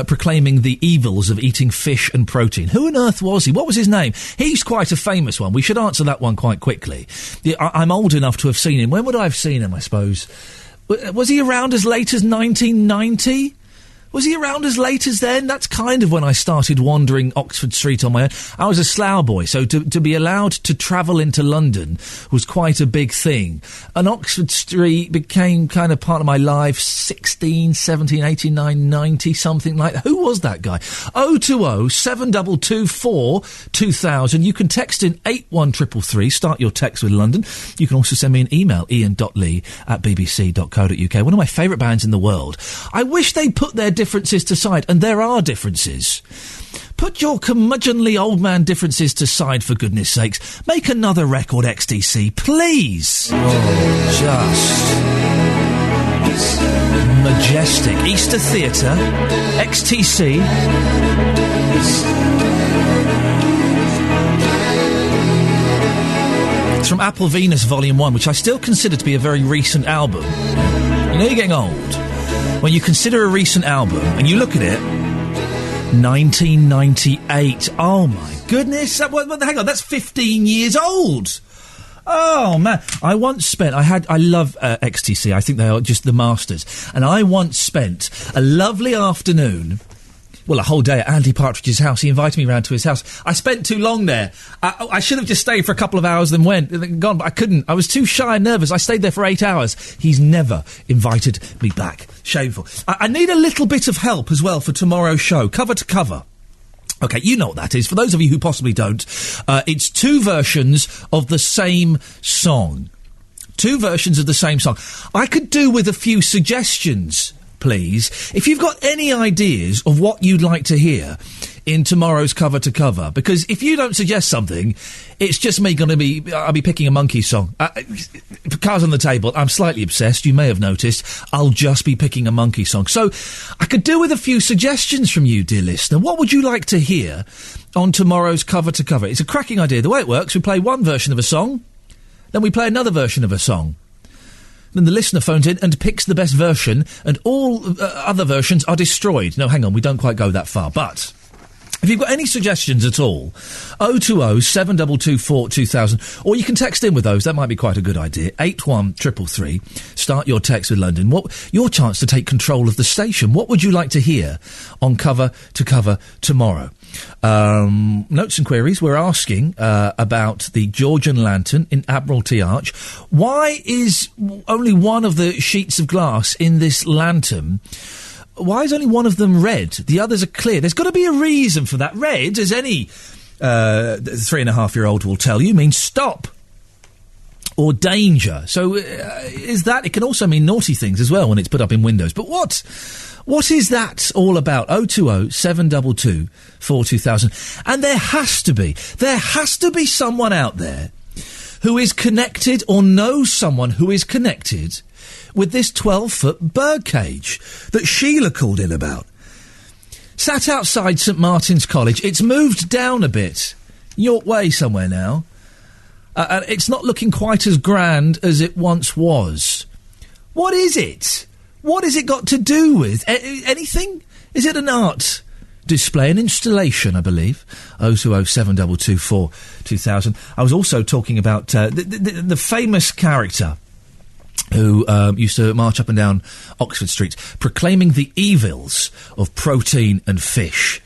Proclaiming the evils of eating fish and protein. Who on earth was he? What was his name? He's quite a famous one. We should answer that one quite quickly. I'm old enough to have seen him. When would I have seen him, I suppose? Was he around as late as 1990? Was he around as late as then? That's kind of when I started wandering Oxford Street on my own. I was a slough boy, so to be allowed to travel into London was quite a big thing. And Oxford Street became kind of part of my life, 16, 17, 18, 19, 90, something like that. Who was that guy? 020 7224 2000. You can text in 81333. Start your text with London. You can also send me an email, iain.lee@bbc.co.uk. One of my favourite bands in the world. I wish they put their different differences aside, and there are differences. Put your curmudgeonly old man differences aside, for goodness sakes. Make another record, XTC, please. Just majestic. Easter Theatre, XTC. It's from Apple Venus Volume 1, which I still consider to be a very recent album. You know you're getting old when you consider a recent album and you look at it, 1998. Oh, my goodness. Hang on, that's 15 years old. Oh, man. I love XTC. I think they are just the masters. And I once spent a lovely afternoon, well, a whole day at Andy Partridge's house. He invited me round to his house. I spent too long there. I should have just stayed for a couple of hours and gone, but I couldn't. I was too shy and nervous. I stayed there for 8 hours. He's never invited me back. Shameful. I need a little bit of help as well for tomorrow's show, cover to cover. OK, you know what that is. For those of you who possibly don't, it's two versions of the same song. Two versions of the same song. I could do with a few suggestions, please. If you've got any ideas of what you'd like to hear in tomorrow's cover to cover, because if you don't suggest something, it's just me I'll be picking a Monkey song. Cards on the table, I'm slightly obsessed, you may have noticed. I'll just be picking a Monkey song. So I could do with a few suggestions from you, dear listener. What would you like to hear on tomorrow's cover to cover? It's a cracking idea. The way it works, we play one version of a song, then we play another version of a song. Then the listener phones in and picks the best version, and all other versions are destroyed. No, hang on, we don't quite go that far. But if you've got any suggestions at all, 020 7224 2000, or you can text in with those. That might be quite a good idea. 81333. Start your text with London. Your chance to take control of the station. What would you like to hear on cover to cover tomorrow? Notes and queries. We're asking about the Georgian lantern in Admiralty Arch. Why is only one of the sheets of glass in this lantern? Why is only one of them red? The others are clear. There's got to be a reason for that. Red, as any 3.5-year-old will tell you, means stop or danger. So is that? It can also mean naughty things as well when it's put up in windows. But what is that all about? 020 722 4200. And there has to be someone out there who is connected or knows someone who is connected with this 12-foot birdcage that Sheila called in about. Sat outside St Martin's College. It's moved down a bit. York Way somewhere now. And it's not looking quite as grand as it once was. What is it? What has it got to do with? Anything? Is it an art display, an installation, I believe? 020 7224 2000. I was also talking about the famous character who used to march up and down Oxford Street, proclaiming the evils of protein and fish.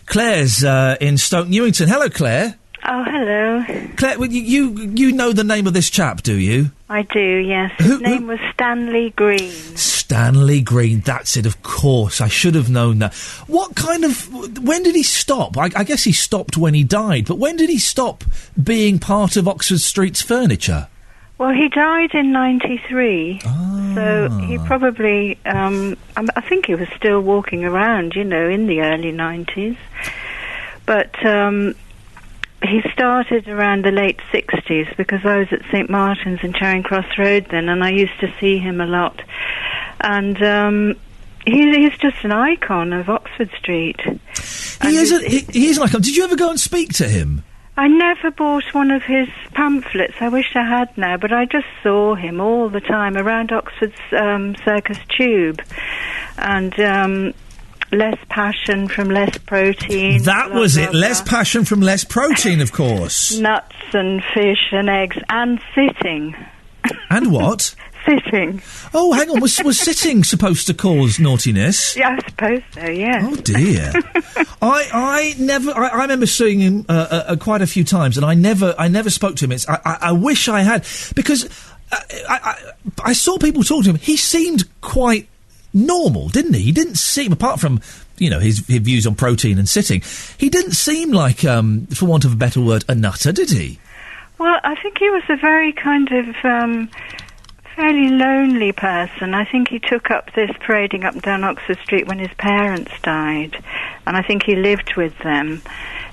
Claire's in Stoke Newington. Hello, Claire. Oh, hello. Claire, you know the name of this chap, do you? I do, yes. His name was Stanley Green. Stanley Green, that's it, of course. I should have known that. When did he stop? I guess he stopped when he died, but when did he stop being part of Oxford Street's furniture? Well, he died in 93, so he probably, I think he was still walking around, in the early 90s. But he started around the late 60s because I was at St Martin's in Charing Cross Road then, and I used to see him a lot. And he's just an icon of Oxford Street. He is an icon. Did you ever go and speak to him? I never bought one of his pamphlets. I wish I had now, but I just saw him all the time around Oxford's Circus Tube. And less passion from less protein. That blah, was blah, it. Blah. Less passion from less protein, of course. Nuts and fish and eggs and sitting. And what? Sitting. Oh, hang on. Was sitting supposed to cause naughtiness? Yeah, I suppose so, yes. Oh, dear. I remember seeing him quite a few times, and I never spoke to him. I wish I had, because I saw people talk to him. He seemed quite normal, didn't he? He didn't seem, apart from, his views on protein and sitting, he didn't seem like, for want of a better word, a nutter, did he? Well, I think he was a very kind of fairly lonely person. I think he took up this parading up and down Oxford Street when his parents died, and I think he lived with them.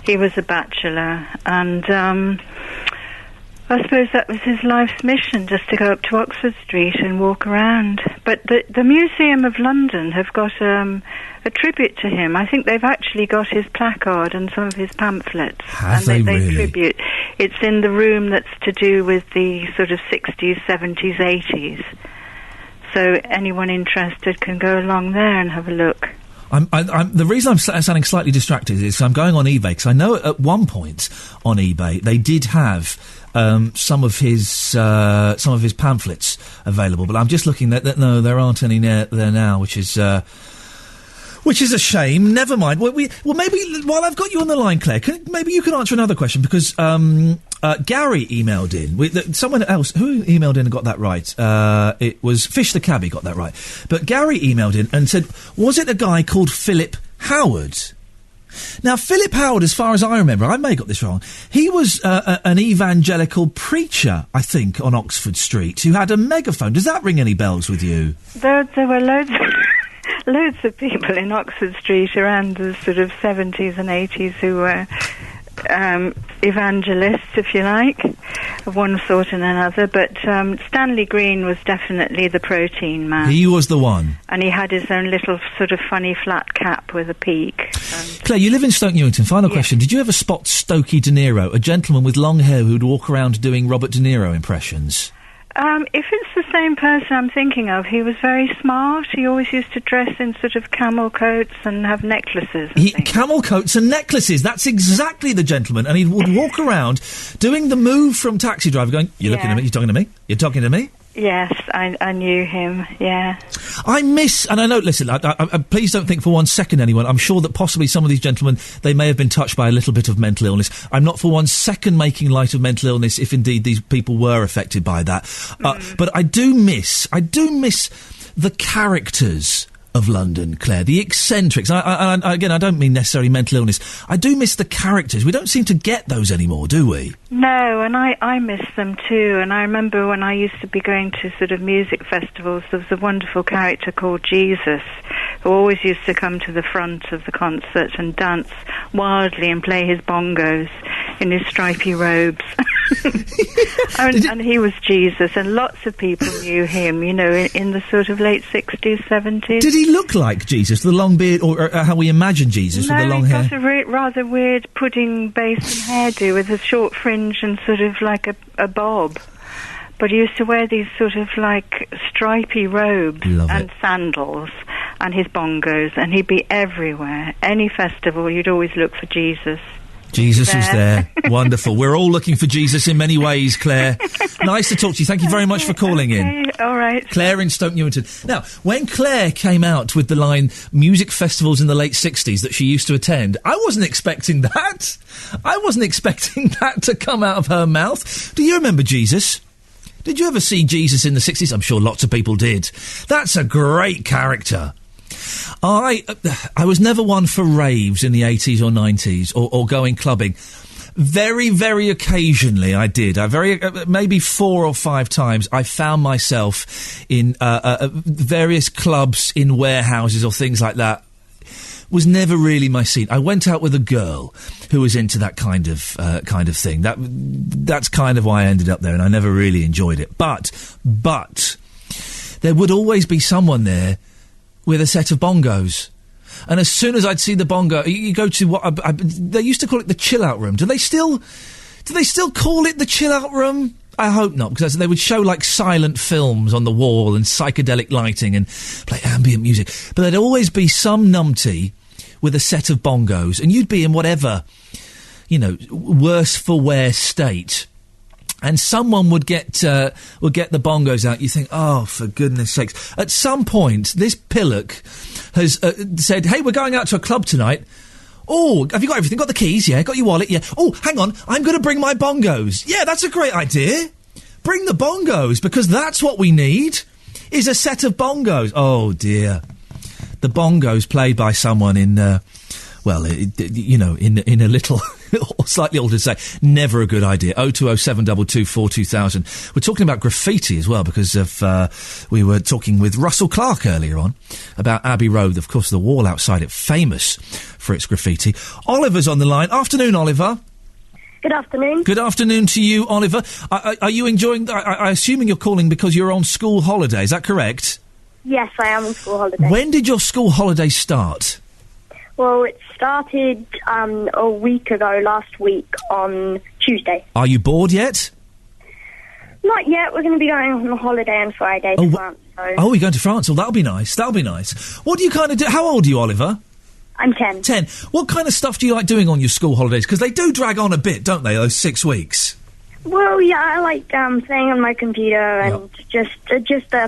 He was a bachelor, and I suppose that was his life's mission, just to go up to Oxford Street and walk around. But the Museum of London have got a tribute to him. I think they've actually got his placard and some of his pamphlets. Have they really? Tribute. It's in the room that's to do with the sort of 60s, 70s, 80s. So anyone interested can go along there and have a look. The reason I'm sounding slightly distracted is I'm going on eBay, because I know at one point on eBay they did have some of his pamphlets available, but I'm just looking no, there aren't any there now, which is a shame. Never mind. Well, maybe while I've got you on the line, Claire, maybe you can answer another question, because Gary emailed in. Someone else who emailed in and got that right. It was Fish the Cabbie got that right. But Gary emailed in and said, was it a guy called Philip Howard? Now, Philip Howard, as far as I remember, I may have got this wrong, he was an evangelical preacher, I think, on Oxford Street, who had a megaphone. Does that ring any bells with you? There were loads of people in Oxford Street around the sort of 70s and 80s who were evangelists, if you like, of one sort and another. But Stanley Green was definitely the protein man. He was the one. And he had his own little sort of funny flat cap with a peak. Claire, you live in Stoke Newington. Final question. Did you ever spot Stokey De Niro, a gentleman with long hair who'd walk around doing Robert De Niro impressions? If it's the same person I'm thinking of, he was very smart. He always used to dress in sort of camel coats and have necklaces. Camel coats and necklaces. That's exactly the gentleman. And he would walk around doing the move from Taxi Driver, going, "You're looking at me. You're talking to me. You're talking to me." Yes, I knew him, yeah. And I know, listen, I please don't think for one second, anyone, I'm sure that possibly some of these gentlemen, they may have been touched by a little bit of mental illness. I'm not for one second making light of mental illness, if indeed these people were affected by that. But I do miss the characters of London, Claire, the eccentrics. Again, I don't mean necessarily mental illness. I do miss the characters. We don't seem to get those anymore, do we? No, and I miss them too. And I remember when I used to be going to sort of music festivals, there was a wonderful character called Jesus, who always used to come to the front of the concert and dance wildly and play his bongos in his stripy robes. and he was Jesus, and lots of people knew him, you know, in the sort of late 60s, 70s. Did he look like Jesus, the long beard, or how we imagine Jesus with the long hair? No, he got a rather weird pudding basin hairdo with a short fringe and sort of like a bob. But he used to wear these sort of like stripy robes sandals and his bongos, and he'd be everywhere. Any festival, you'd always look for Jesus. Jesus was there. Wonderful. We're all looking for Jesus in many ways, Claire. Nice to talk to you. Thank you very much for calling in. All right. Claire in Stoke Newington. Now, when Claire came out with the line music festivals in the late 60s that she used to attend, I wasn't expecting that. I wasn't expecting that to come out of her mouth. Do you remember Jesus? Did you ever see Jesus in the 60s? I'm sure lots of people did. That's a great character. I was never one for raves in the 80s or 90s or going clubbing. Very, very occasionally I did. Maybe 4 or 5 times I found myself in various clubs in warehouses or things like that. Was never really my scene. I went out with a girl who was into that kind of thing. That's kind of why I ended up there, and I never really enjoyed it. But there would always be someone there with a set of bongos. And as soon as I'd see the bongo, you go to what they used to call it the chill-out room. Do they still call it the chill-out room? I hope not, because they would show like silent films on the wall and psychedelic lighting and play ambient music. But there'd always be some numpty with a set of bongos, and you'd be in whatever, worse for wear state. And someone would get the bongos out. You think, oh, for goodness sakes. At some point, this pillock has said, hey, we're going out to a club tonight. Oh, have you got everything? Got the keys? Yeah. Got your wallet? Yeah. Oh, hang on. I'm going to bring my bongos. Yeah, that's a great idea. Bring the bongos, because that's what we need, is a set of bongos. Oh, dear. The bongos played by someone in a little... or slightly altered to say, never a good idea. 0207224 4000. We're talking about graffiti as well because of we were talking with Russell Clark earlier on about Abbey Road, of course, the wall outside it, famous for its graffiti. Oliver's on the line. Afternoon, Oliver. Good afternoon. Good afternoon to you, Oliver. Are you enjoying... I'm assuming you're calling because you're on school holiday, is that correct? Yes, I am on school holiday. When did your school holiday start? Well, it started a week ago, last week, on Tuesday. Are you bored yet? Not yet. We're going to be going on a holiday on Friday to France. So. Oh, we're going to France. Oh, that'll be nice. That'll be nice. What do you kind of do? How old are you, Oliver? I'm 10. 10. What kind of stuff do you like doing on your school holidays? Because they do drag on a bit, don't they, those 6 weeks? Well, yeah, I like playing on my computer and just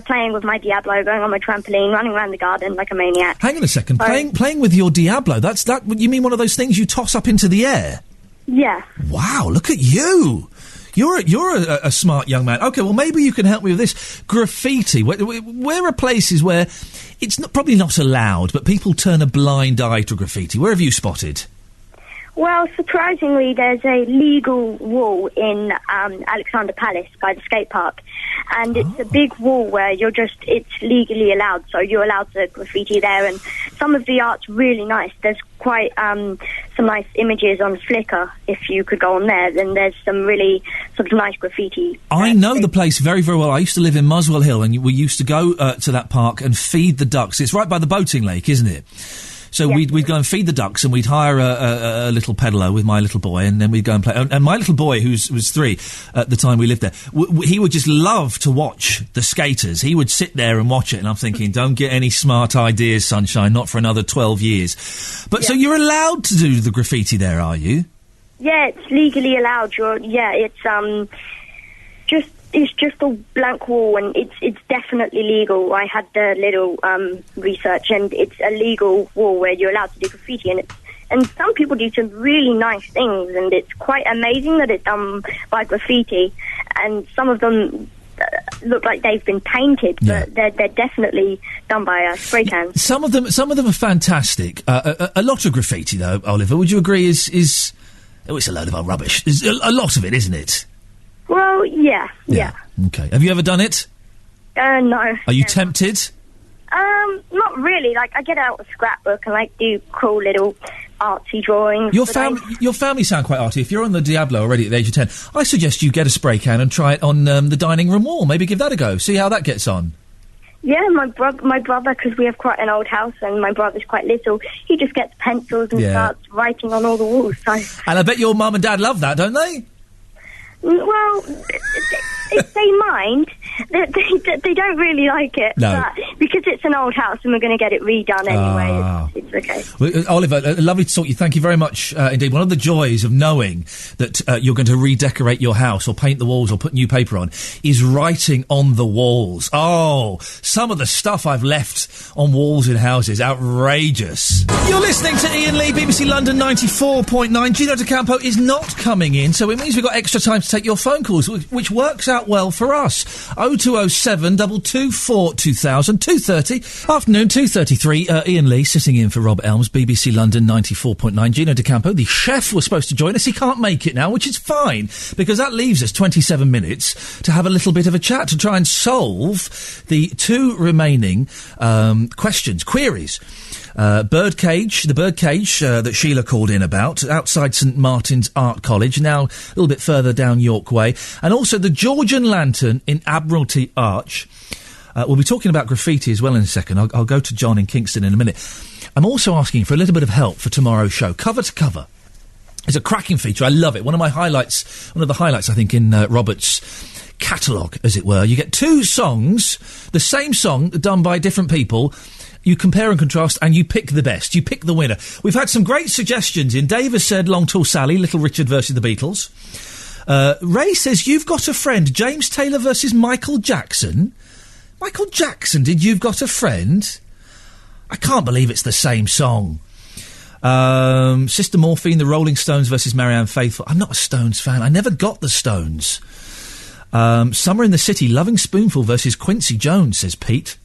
playing with my Diablo, going on my trampoline, running around the garden like a maniac. Hang on a second. Playing with your Diablo, you mean one of those things you toss up into the air? Yeah. Wow, look at you. You're a smart young man. OK, well, maybe you can help me with this. Graffiti. Where are places where it's probably not allowed, but people turn a blind eye to graffiti? Where have you spotted? Well, surprisingly, there's a legal wall in Alexander Palace by the skate park. And it's a big wall where it's legally allowed, so you're allowed to graffiti there. And some of the art's really nice. There's quite some nice images on Flickr. If you could go on there, then there's some really sort of nice graffiti. I know the place very, very well. I used to live in Muswell Hill, and we used to go to that park and feed the ducks. It's right by the boating lake, isn't it? So we'd go and feed the ducks, and we'd hire a little peddler with my little boy, and then we'd go and play. And my little boy, who was 3 at the time we lived there, he would just love to watch the skaters. He would sit there and watch it, and I'm thinking, don't get any smart ideas, sunshine, not for another 12 years. But so you're allowed to do the graffiti there, are you? Yeah, it's legally allowed. It's just a blank wall, and it's definitely legal. I had the little research, and it's a legal wall where you're allowed to do graffiti, and some people do some really nice things, and it's quite amazing that it's done by graffiti, and some of them look like they've been painted, but they're definitely done by a spray can. Some of them are fantastic. A lot of graffiti, though, Oliver, would you agree is it's a load of old rubbish. There's a lot of it, isn't it? Well, yeah. Okay. Have you ever done it? No. Are you tempted? Not really. Like, I get out a scrapbook and, do cool little artsy drawings. Your family sound quite arty. If you're on the Diablo already at the age of 10, I suggest you get a spray can and try it on the dining room wall. Maybe give that a go. See how that gets on. Yeah, my brother, because we have quite an old house and my brother's quite little, he just gets pencils and starts writing on all the walls. So. And I bet your mum and dad love that, don't they? Well, if they mind, they don't really like it. No. But because it's an old house and we're going to get it redone anyway, it's okay. Well, Oliver, lovely to talk to you. Thank you very much indeed. One of the joys of knowing that you're going to redecorate your house or paint the walls or put new paper on is writing on the walls. Oh, some of the stuff I've left on walls in houses, outrageous. You're listening to Iain Lee, BBC London 94.9. Gino D'Acampo is not coming in, so it means we've got extra time to take your phone calls, which works out well for us. 0207 224 2000, 2:30, afternoon 2:33. Iain Lee sitting in for Rob Elms, BBC London 94.9. Gino D'Acampo, the chef, was supposed to join us. He can't make it now, which is fine, because that leaves us 27 minutes to have a little bit of a chat to try and solve the 2 remaining queries. The birdcage that Sheila called in about, outside St Martin's Art College, now a little bit further down York Way, and also the Georgian Lantern in Admiralty Arch. We'll be talking about graffiti as well in a second. I'll go to John in Kingston in a minute. I'm also asking for a little bit of help for tomorrow's show. Cover to Cover. It's a cracking feature. I love it. One of the highlights, I think, in Robert's catalogue, as it were. You get 2 songs, the same song, done by different people. You compare and contrast, and you pick the best. You pick the winner. We've had some great suggestions in. Dave has said Long Tall Sally, Little Richard versus the Beatles. Ray says, You've Got a Friend, James Taylor versus Michael Jackson. Michael Jackson did You've Got a Friend? I can't believe it's the same song. Sister Morphine, The Rolling Stones versus Marianne Faithfull. I'm not a Stones fan. I never got the Stones. Summer in the City, Loving Spoonful versus Quincy Jones, says Pete.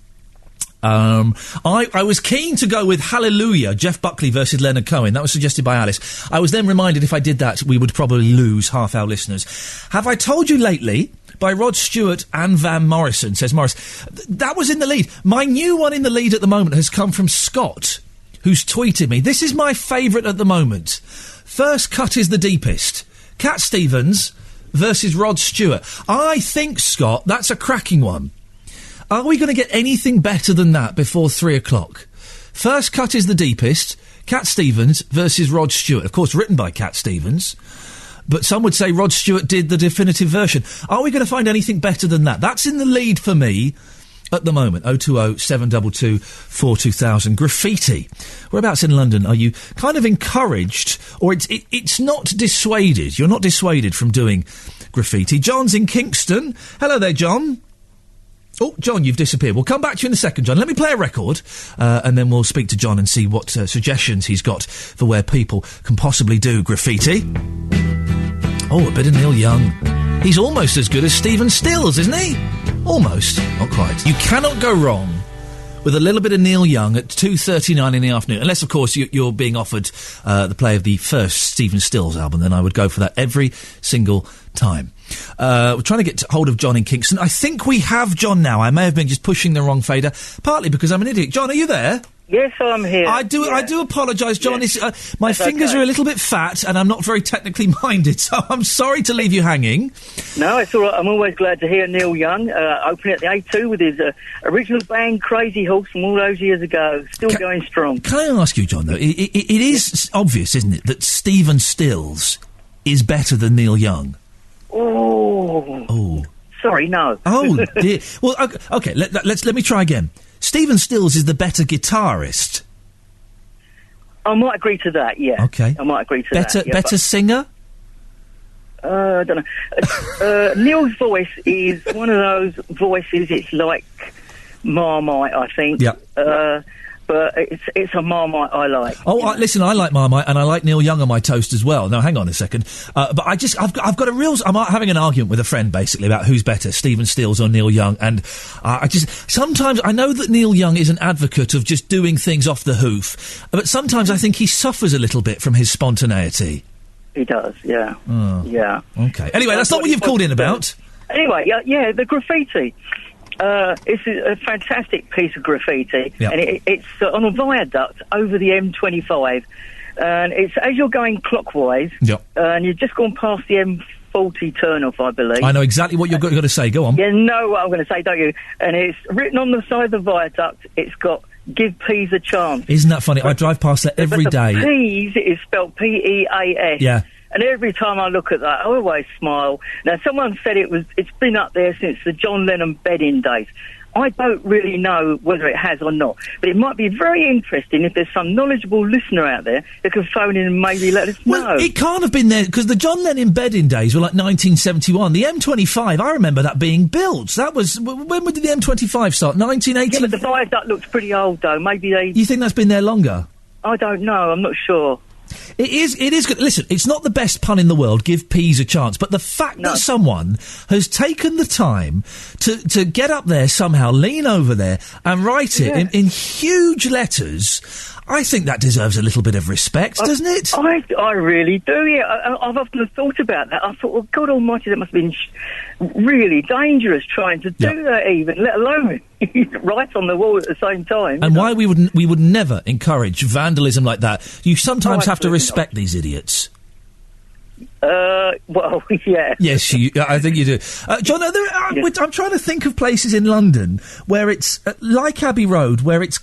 I was keen to go with Hallelujah, Jeff Buckley versus Leonard Cohen. That was suggested by Alice. I was then reminded if I did that, we would probably lose half our listeners. Have I told you lately? By Rod Stewart and Van Morrison, says Morris. That was in the lead. My new one in the lead at the moment has come from Scott, who's tweeted me. This is my favourite at the moment. First cut is the deepest. Cat Stevens versus Rod Stewart. I think, Scott, that's a cracking one. Are we going to get anything better than that before 3 o'clock? First cut is the deepest. Cat Stevens versus Rod Stewart. Of course, written by Cat Stevens. But some would say Rod Stewart did the definitive version. Are we going to find anything better than that? That's in the lead for me at the moment. 020 722 42000. Graffiti. Whereabouts in London are you kind of encouraged, or it's not dissuaded? You're not dissuaded from doing graffiti. John's in Kingston. Hello there, John. Oh, John, you've disappeared. We'll come back to you in a second, John. Let me play a record, and then we'll speak to John and see what suggestions he's got for where people can possibly do graffiti. Oh, a bit of Neil Young. He's almost as good as Stephen Stills, isn't he? Almost. Not quite. You cannot go wrong with a little bit of Neil Young at 2:39 in the afternoon. Unless, of course, you're being offered the play of the first Stephen Stills album, then I would go for that every single time. We're trying to get hold of John in Kingston. I think we have John now. I may have been just pushing the wrong fader, partly because I'm an idiot. John, are you there? Yes, I'm here. I do apologise, John. Yes. My fingers are a little bit fat and I'm not very technically minded, so I'm sorry to leave you hanging. No, it's all right. I'm always glad to hear Neil Young opening at the A2 with his original band Crazy Horse from all those years ago. Still going strong. Can I ask you, John, though, it is obvious, isn't it, that Stephen Stills is better than Neil Young? Oh. Sorry, no. Oh, dear. Well, OK, let me try again. Stephen Stills is the better guitarist. I might agree to that, yeah. OK. I might agree to that. Yeah, better singer? I don't know. Neil's voice is one of those voices, it's like Marmite, I think. Yeah. But it's a Marmite I like. Oh, listen, I like Marmite, and I like Neil Young on my toast as well. Now, hang on a second. But I've got a real... I'm having an argument with a friend, basically, about who's better, Stephen Stills or Neil Young, and sometimes I know that Neil Young is an advocate of just doing things off the hoof, but sometimes I think he suffers a little bit from his spontaneity. He does, yeah. Oh. Yeah. OK. Anyway, that's not what you've called in about. Anyway, yeah, the graffiti. It's a fantastic piece of graffiti, yep. And it's on a viaduct over the M25, and it's as you're going clockwise, yep. And you've just gone past the M40 turnoff, I believe. I know exactly what you're going to say. Go on. You know what I'm going to say, don't you? And it's written on the side of the viaduct. It's got "Give Peas a Chance." Isn't that funny? I drive past that every day. Peas is spelled P-E-A-S. Yeah. And every time I look at that, I always smile. Now, someone said it's been up there since the John Lennon bedding days. I don't really know whether it has or not, but it might be very interesting if there's some knowledgeable listener out there that can phone in and maybe let us know. Well, it can't have been there, because the John Lennon bedding days were like 1971. The M25, I remember that being built. That was... When did the M25 start? 1980? Yeah, but the viaduct looks pretty old, though. Maybe they... You think that's been there longer? I don't know. I'm not sure. It is good. Listen, it's not the best pun in the world, give peas a chance, but the fact that someone has taken the time to get up there somehow, lean over there and write it in huge letters, I think that deserves a little bit of respect, doesn't it? I really do, yeah. I've often thought about that. I thought, well, God almighty, that must have been really dangerous trying to do that even, let alone right on the wall at the same time. And why we would never encourage vandalism like that. You sometimes have to respect these idiots. Well, yeah. Yes, I think you do. John, I'm trying to think of places in London where it's, like Abbey Road, where it's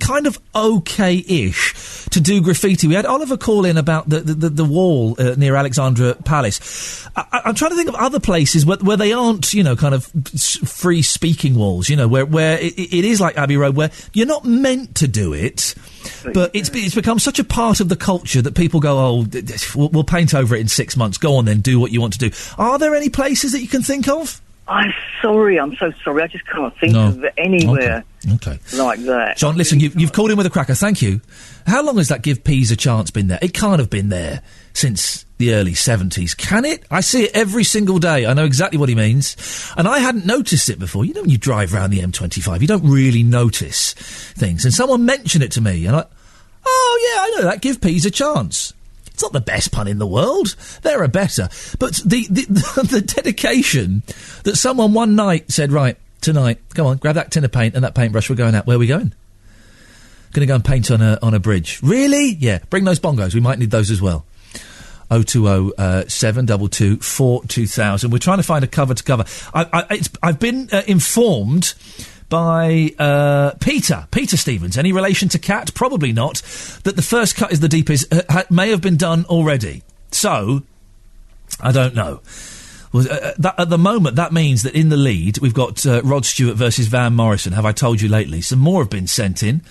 kind of okay-ish to do graffiti. We had Oliver call in about the wall near Alexandra Palace. I'm trying to think of other places where they aren't, kind of free-speaking walls, where it is like Abbey Road, where you're not meant to do it, but it's become such a part of the culture that people go, we'll paint over it in 6 months. Go on then, do what you want to do. Are there any places that you can think of? I'm sorry. I'm so sorry. I just can't think of it anywhere like that. John, listen, you've called in with a cracker. Thank you. How long has that Give Peas a Chance been there? It can't have been there since the early 70s, can it? I see it every single day. I know exactly what he means. And I hadn't noticed it before. You know, when you drive around the M25, you don't really notice things. And someone mentioned it to me, and oh, yeah, I know that. Give Peas a Chance. It's not the best pun in the world. There are better. But the dedication that someone one night said, right, tonight, come on, grab that tin of paint and that paintbrush, we're going out. Where are we going? Going to go and paint on a bridge. Really? Yeah, bring those bongos. We might need those as well. 020 722 42000. We're trying to find a cover to cover. I've been informed by Peter Stevens. Any relation to Cat? Probably not. That the first cut is the deepest may have been done already. So, I don't know. Well, at the moment, that means that in the lead, we've got Rod Stewart versus Van Morrison. Have I told you lately? Some more have been sent in.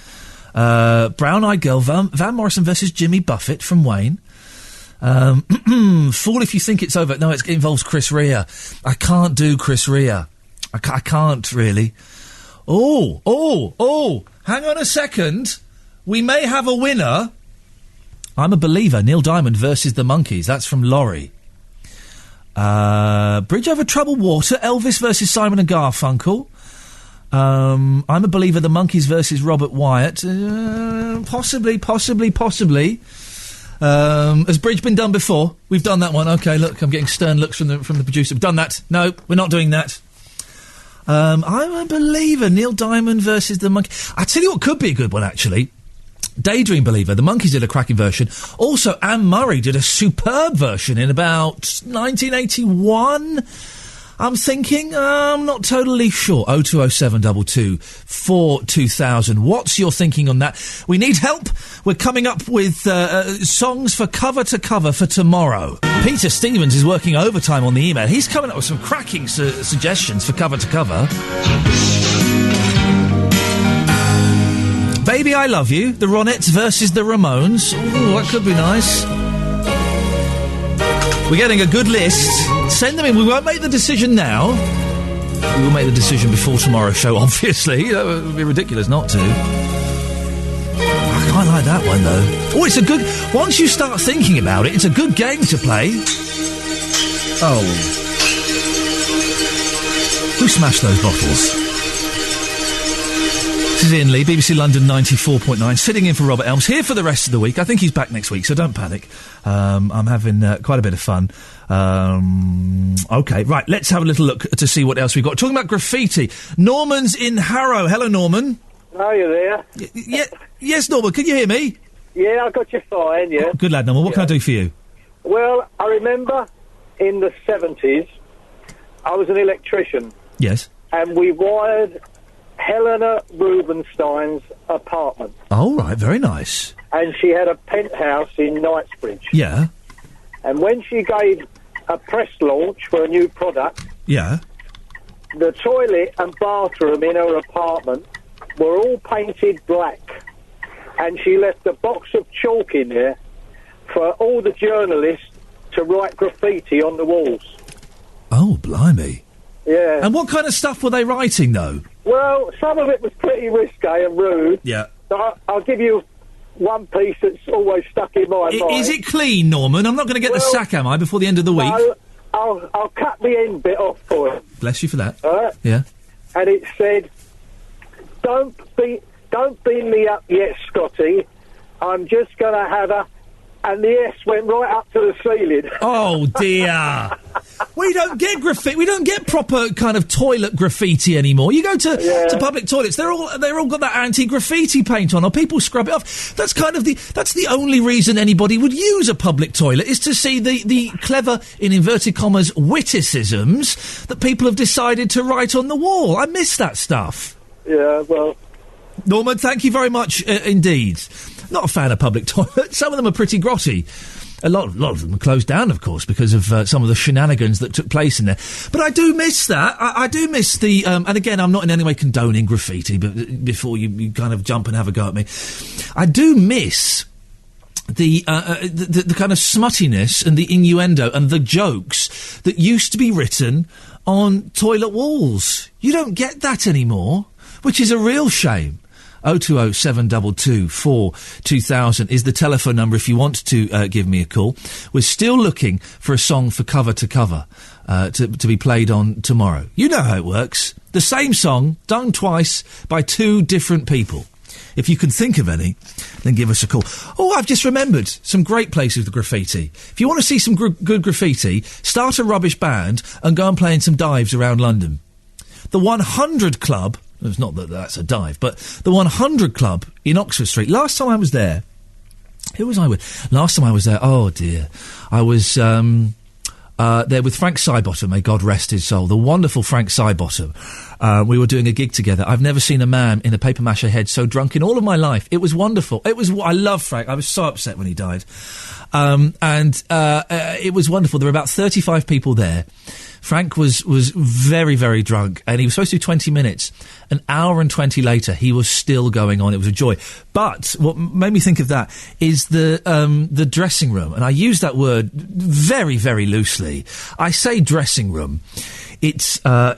Brown Eyed Girl, Van Morrison versus Jimmy Buffett from Wayne. Fool if you think it's over. No, it involves Chris Rea. I can't do Chris Rea. I can't, really. Oh, hang on a second. We may have a winner. I'm a Believer, Neil Diamond versus the Monkees. That's from Laurie. Bridge Over Troubled Water, Elvis versus Simon and Garfunkel. I'm a Believer, the Monkees versus Robert Wyatt. Possibly. Has Bridge been done before? We've done that one. OK, look, I'm getting stern looks from the producer. We've done that. No, we're not doing that. I'm a Believer, Neil Diamond versus the Monkees. I tell you what could be a good one, actually. Daydream Believer. The Monkees did a cracking version. Also, Anne Murray did a superb version in about 1981. I'm thinking, I'm not totally sure. 02072 42000. What's your thinking on that? We need help. We're coming up with songs for cover to cover for tomorrow. Peter Stevens is working overtime on the email. He's coming up with some cracking suggestions for cover to cover. Baby I Love You, the Ronettes versus the Ramones. Ooh, that could be nice. We're getting a good list. Send them in. We won't make the decision now. We will make the decision before tomorrow's show, obviously. It would be ridiculous not to. I quite like that one, though. Oh, it's a good... Once you start thinking about it, it's a good game to play. Oh. Who smashed those bottles? This is Iain Lee, BBC London 94.9, sitting in for Robert Elms, here for the rest of the week. I think he's back next week, so don't panic. I'm having quite a bit of fun. OK, right, let's have a little look to see what else we've got. Talking about graffiti, Norman's in Harrow. Hello, Norman. Are you there? Yes, Norman, can you hear me? Yeah, I got you fine, yeah. Oh, good lad, Norman. What can I do for you? Well, I remember in the 70s, I was an electrician. Yes. And we wired Helena Rubinstein's apartment. Oh, right, very nice. And she had a penthouse in Knightsbridge. Yeah. And when she gave a press launch for a new product... Yeah. The toilet and bathroom in her apartment were all painted black. And she left a box of chalk in there for all the journalists to write graffiti on the walls. Oh, blimey. Yeah. And what kind of stuff were they writing, though? Well, some of it was pretty risque and rude. Yeah. So I'll give you one piece that's always stuck in my mind. Is it clean, Norman? I'm not going to get the sack, am I, before the end of the week? No, I'll cut the end bit off for you. Bless you for that. All right? Yeah. And it said, Don't beam me up yet, Scotty. I'm just going to have a... And the S went right up to the ceiling. Oh, dear. We don't get graffiti. We don't get proper kind of toilet graffiti anymore. You go to public toilets, they're all got that anti-graffiti paint on, or people scrub it off. That's the only reason anybody would use a public toilet, is to see the clever, in inverted commas, witticisms that people have decided to write on the wall. I miss that stuff. Yeah, well... Norman, thank you very much indeed. Not a fan of public toilets. Some of them are pretty grotty. A lot of them are closed down, of course, because of some of the shenanigans that took place in there. But I do miss that. I do miss the... and again, I'm not in any way condoning graffiti, but before you kind of jump and have a go at me. I do miss the kind of smuttiness and the innuendo and the jokes that used to be written on toilet walls. You don't get that anymore, which is a real shame. 020 722 42000 is the telephone number if you want to give me a call. We're still looking for a song for Cover to Cover to be played on tomorrow. You know how it works. The same song, done twice by two different people. If you can think of any, then give us a call. Oh, I've just remembered some great places with graffiti. If you want to see some good graffiti, start a rubbish band and go and play in some dives around London. The 100 Club, it's not that that's a dive, but the 100 Club in Oxford Street. Last time I was there, who was I with? Last time I was there, oh dear, I was there with Frank Sidebottom, may God rest his soul, the wonderful Frank Sidebottom. We were doing a gig together. I've never seen a man in a papier-mâché head so drunk in all of my life. It was wonderful. I love Frank. I was so upset when he died. It was wonderful. There were about 35 people there. Frank was very, very drunk, and he was supposed to do 20 minutes. An hour and 20 later, he was still going on. It was a joy. But what made me think of that is the dressing room, and I use that word very, very loosely. I say dressing room. It's a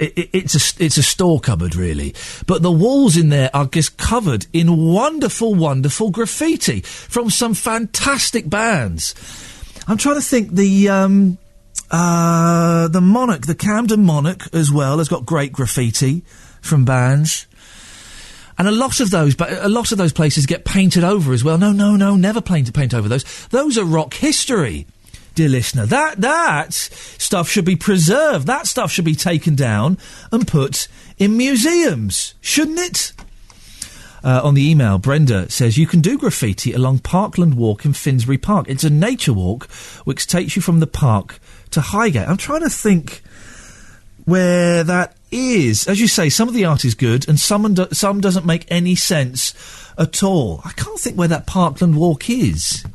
store cupboard, really. But the walls in there are just covered in wonderful, wonderful graffiti from some fantastic bands. I'm trying to think the Monarch, the Camden Monarch as well, has got great graffiti from bands. And a lot of those places get painted over as well. No, never paint over those. Those are rock history, dear listener. That stuff should be preserved. That stuff should be taken down and put in museums, shouldn't it? On the email, Brenda says, you can do graffiti along Parkland Walk in Finsbury Park. It's a nature walk which takes you from the park to Highgate. I'm trying to think where that is. As you say, some of the art is good and some doesn't make any sense at all. I can't think where that Parkland Walk is.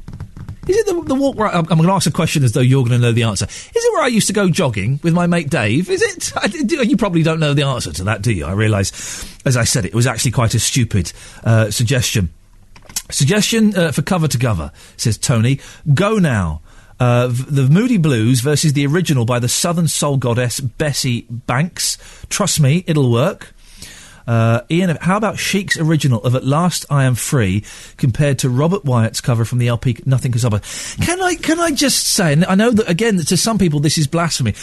Is it the walk where I'm going to ask a question as though you're going to know the answer. Is it where I used to go jogging with my mate Dave? Is it? You probably don't know the answer to that, do you? I realise, as I said, it was actually quite a stupid suggestion. Suggestion for Cover to Cover, says Tony. Go Now. The Moody Blues versus the original by the Southern Soul goddess Bessie Banks. Trust me, it'll work. Ian, how about Chic's original of At Last I Am Free compared to Robert Wyatt's cover from the LP Nothing Can Stop Us? Can I just say, and I know that, again, to some people this is blasphemy,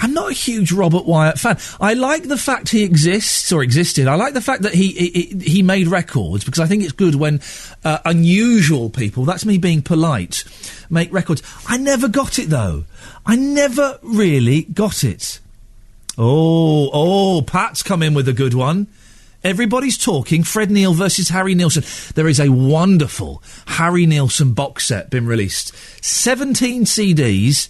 I'm not a huge Robert Wyatt fan. I like the fact he exists, or existed. I like the fact that he made records, because I think it's good when unusual people, that's me being polite, make records. I never got it, though. I never really got it. Oh, Pat's come in with a good one. Everybody's talking Fred Neil versus Harry Nilsson. There is a wonderful Harry Nilsson box set been released. 17 CDs.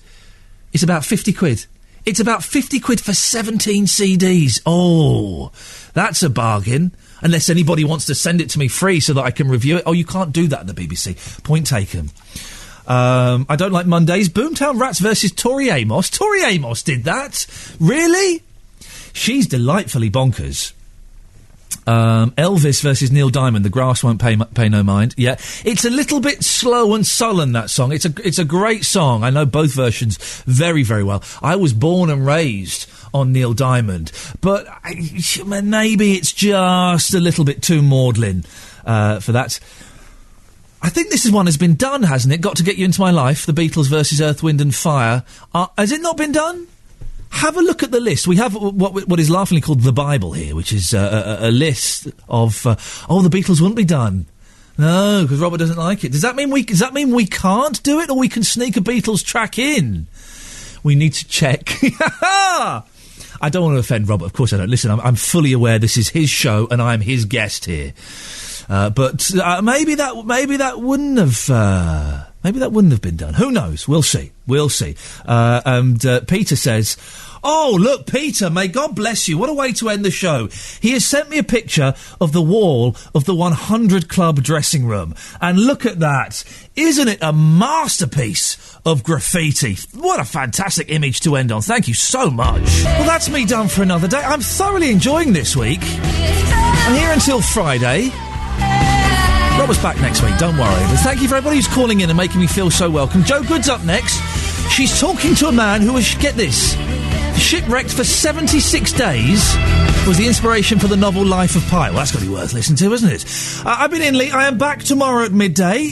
It's about 50 quid. It's about 50 quid for 17 CDs. Oh, that's a bargain. Unless anybody wants to send it to me free so that I can review it. Oh, you can't do that in the BBC. Point taken. I don't like Mondays. Boomtown Rats versus Tori Amos. Tori Amos did that? Really? She's delightfully bonkers. Elvis versus Neil Diamond. The Grass Won't Pay No Mind. Yeah, it's a little bit slow and sullen, that song. It's a great song. I know both versions very, very well. I was born and raised on Neil Diamond, but maybe it's just a little bit too maudlin for that. I think this is one has been done, hasn't it? Got to Get You Into My Life, the Beatles versus Earth, Wind and Fire. Has it not been done? Have a look at the list. We have what is laughingly called the Bible here, which is a list of the Beatles wouldn't be done. No, because Robert doesn't like it. Does that mean we can't do it, or we can sneak a Beatles track in? We need to check. I don't want to offend Robert. Of course I don't. Listen, I'm fully aware this is his show and I'm his guest here. But maybe that wouldn't have been done. Who knows? We'll see. And Peter says, "Oh, look, Peter, may God bless you. What a way to end the show. He has sent me a picture of the wall of the 100 Club dressing room. And look at that. Isn't it a masterpiece of graffiti? What a fantastic image to end on. Thank you so much." Well, that's me done for another day. I'm thoroughly enjoying this week. I'm here until Friday. Robert's back next week, don't worry. But thank you for everybody who's calling in and making me feel so welcome. Joe Good's up next. She's talking to a man who has, get this, shipwrecked for 76 days was the inspiration for the novel Life of Pi. Well, that's got to be worth listening to, isn't it? I've been Inley. I am back tomorrow at midday.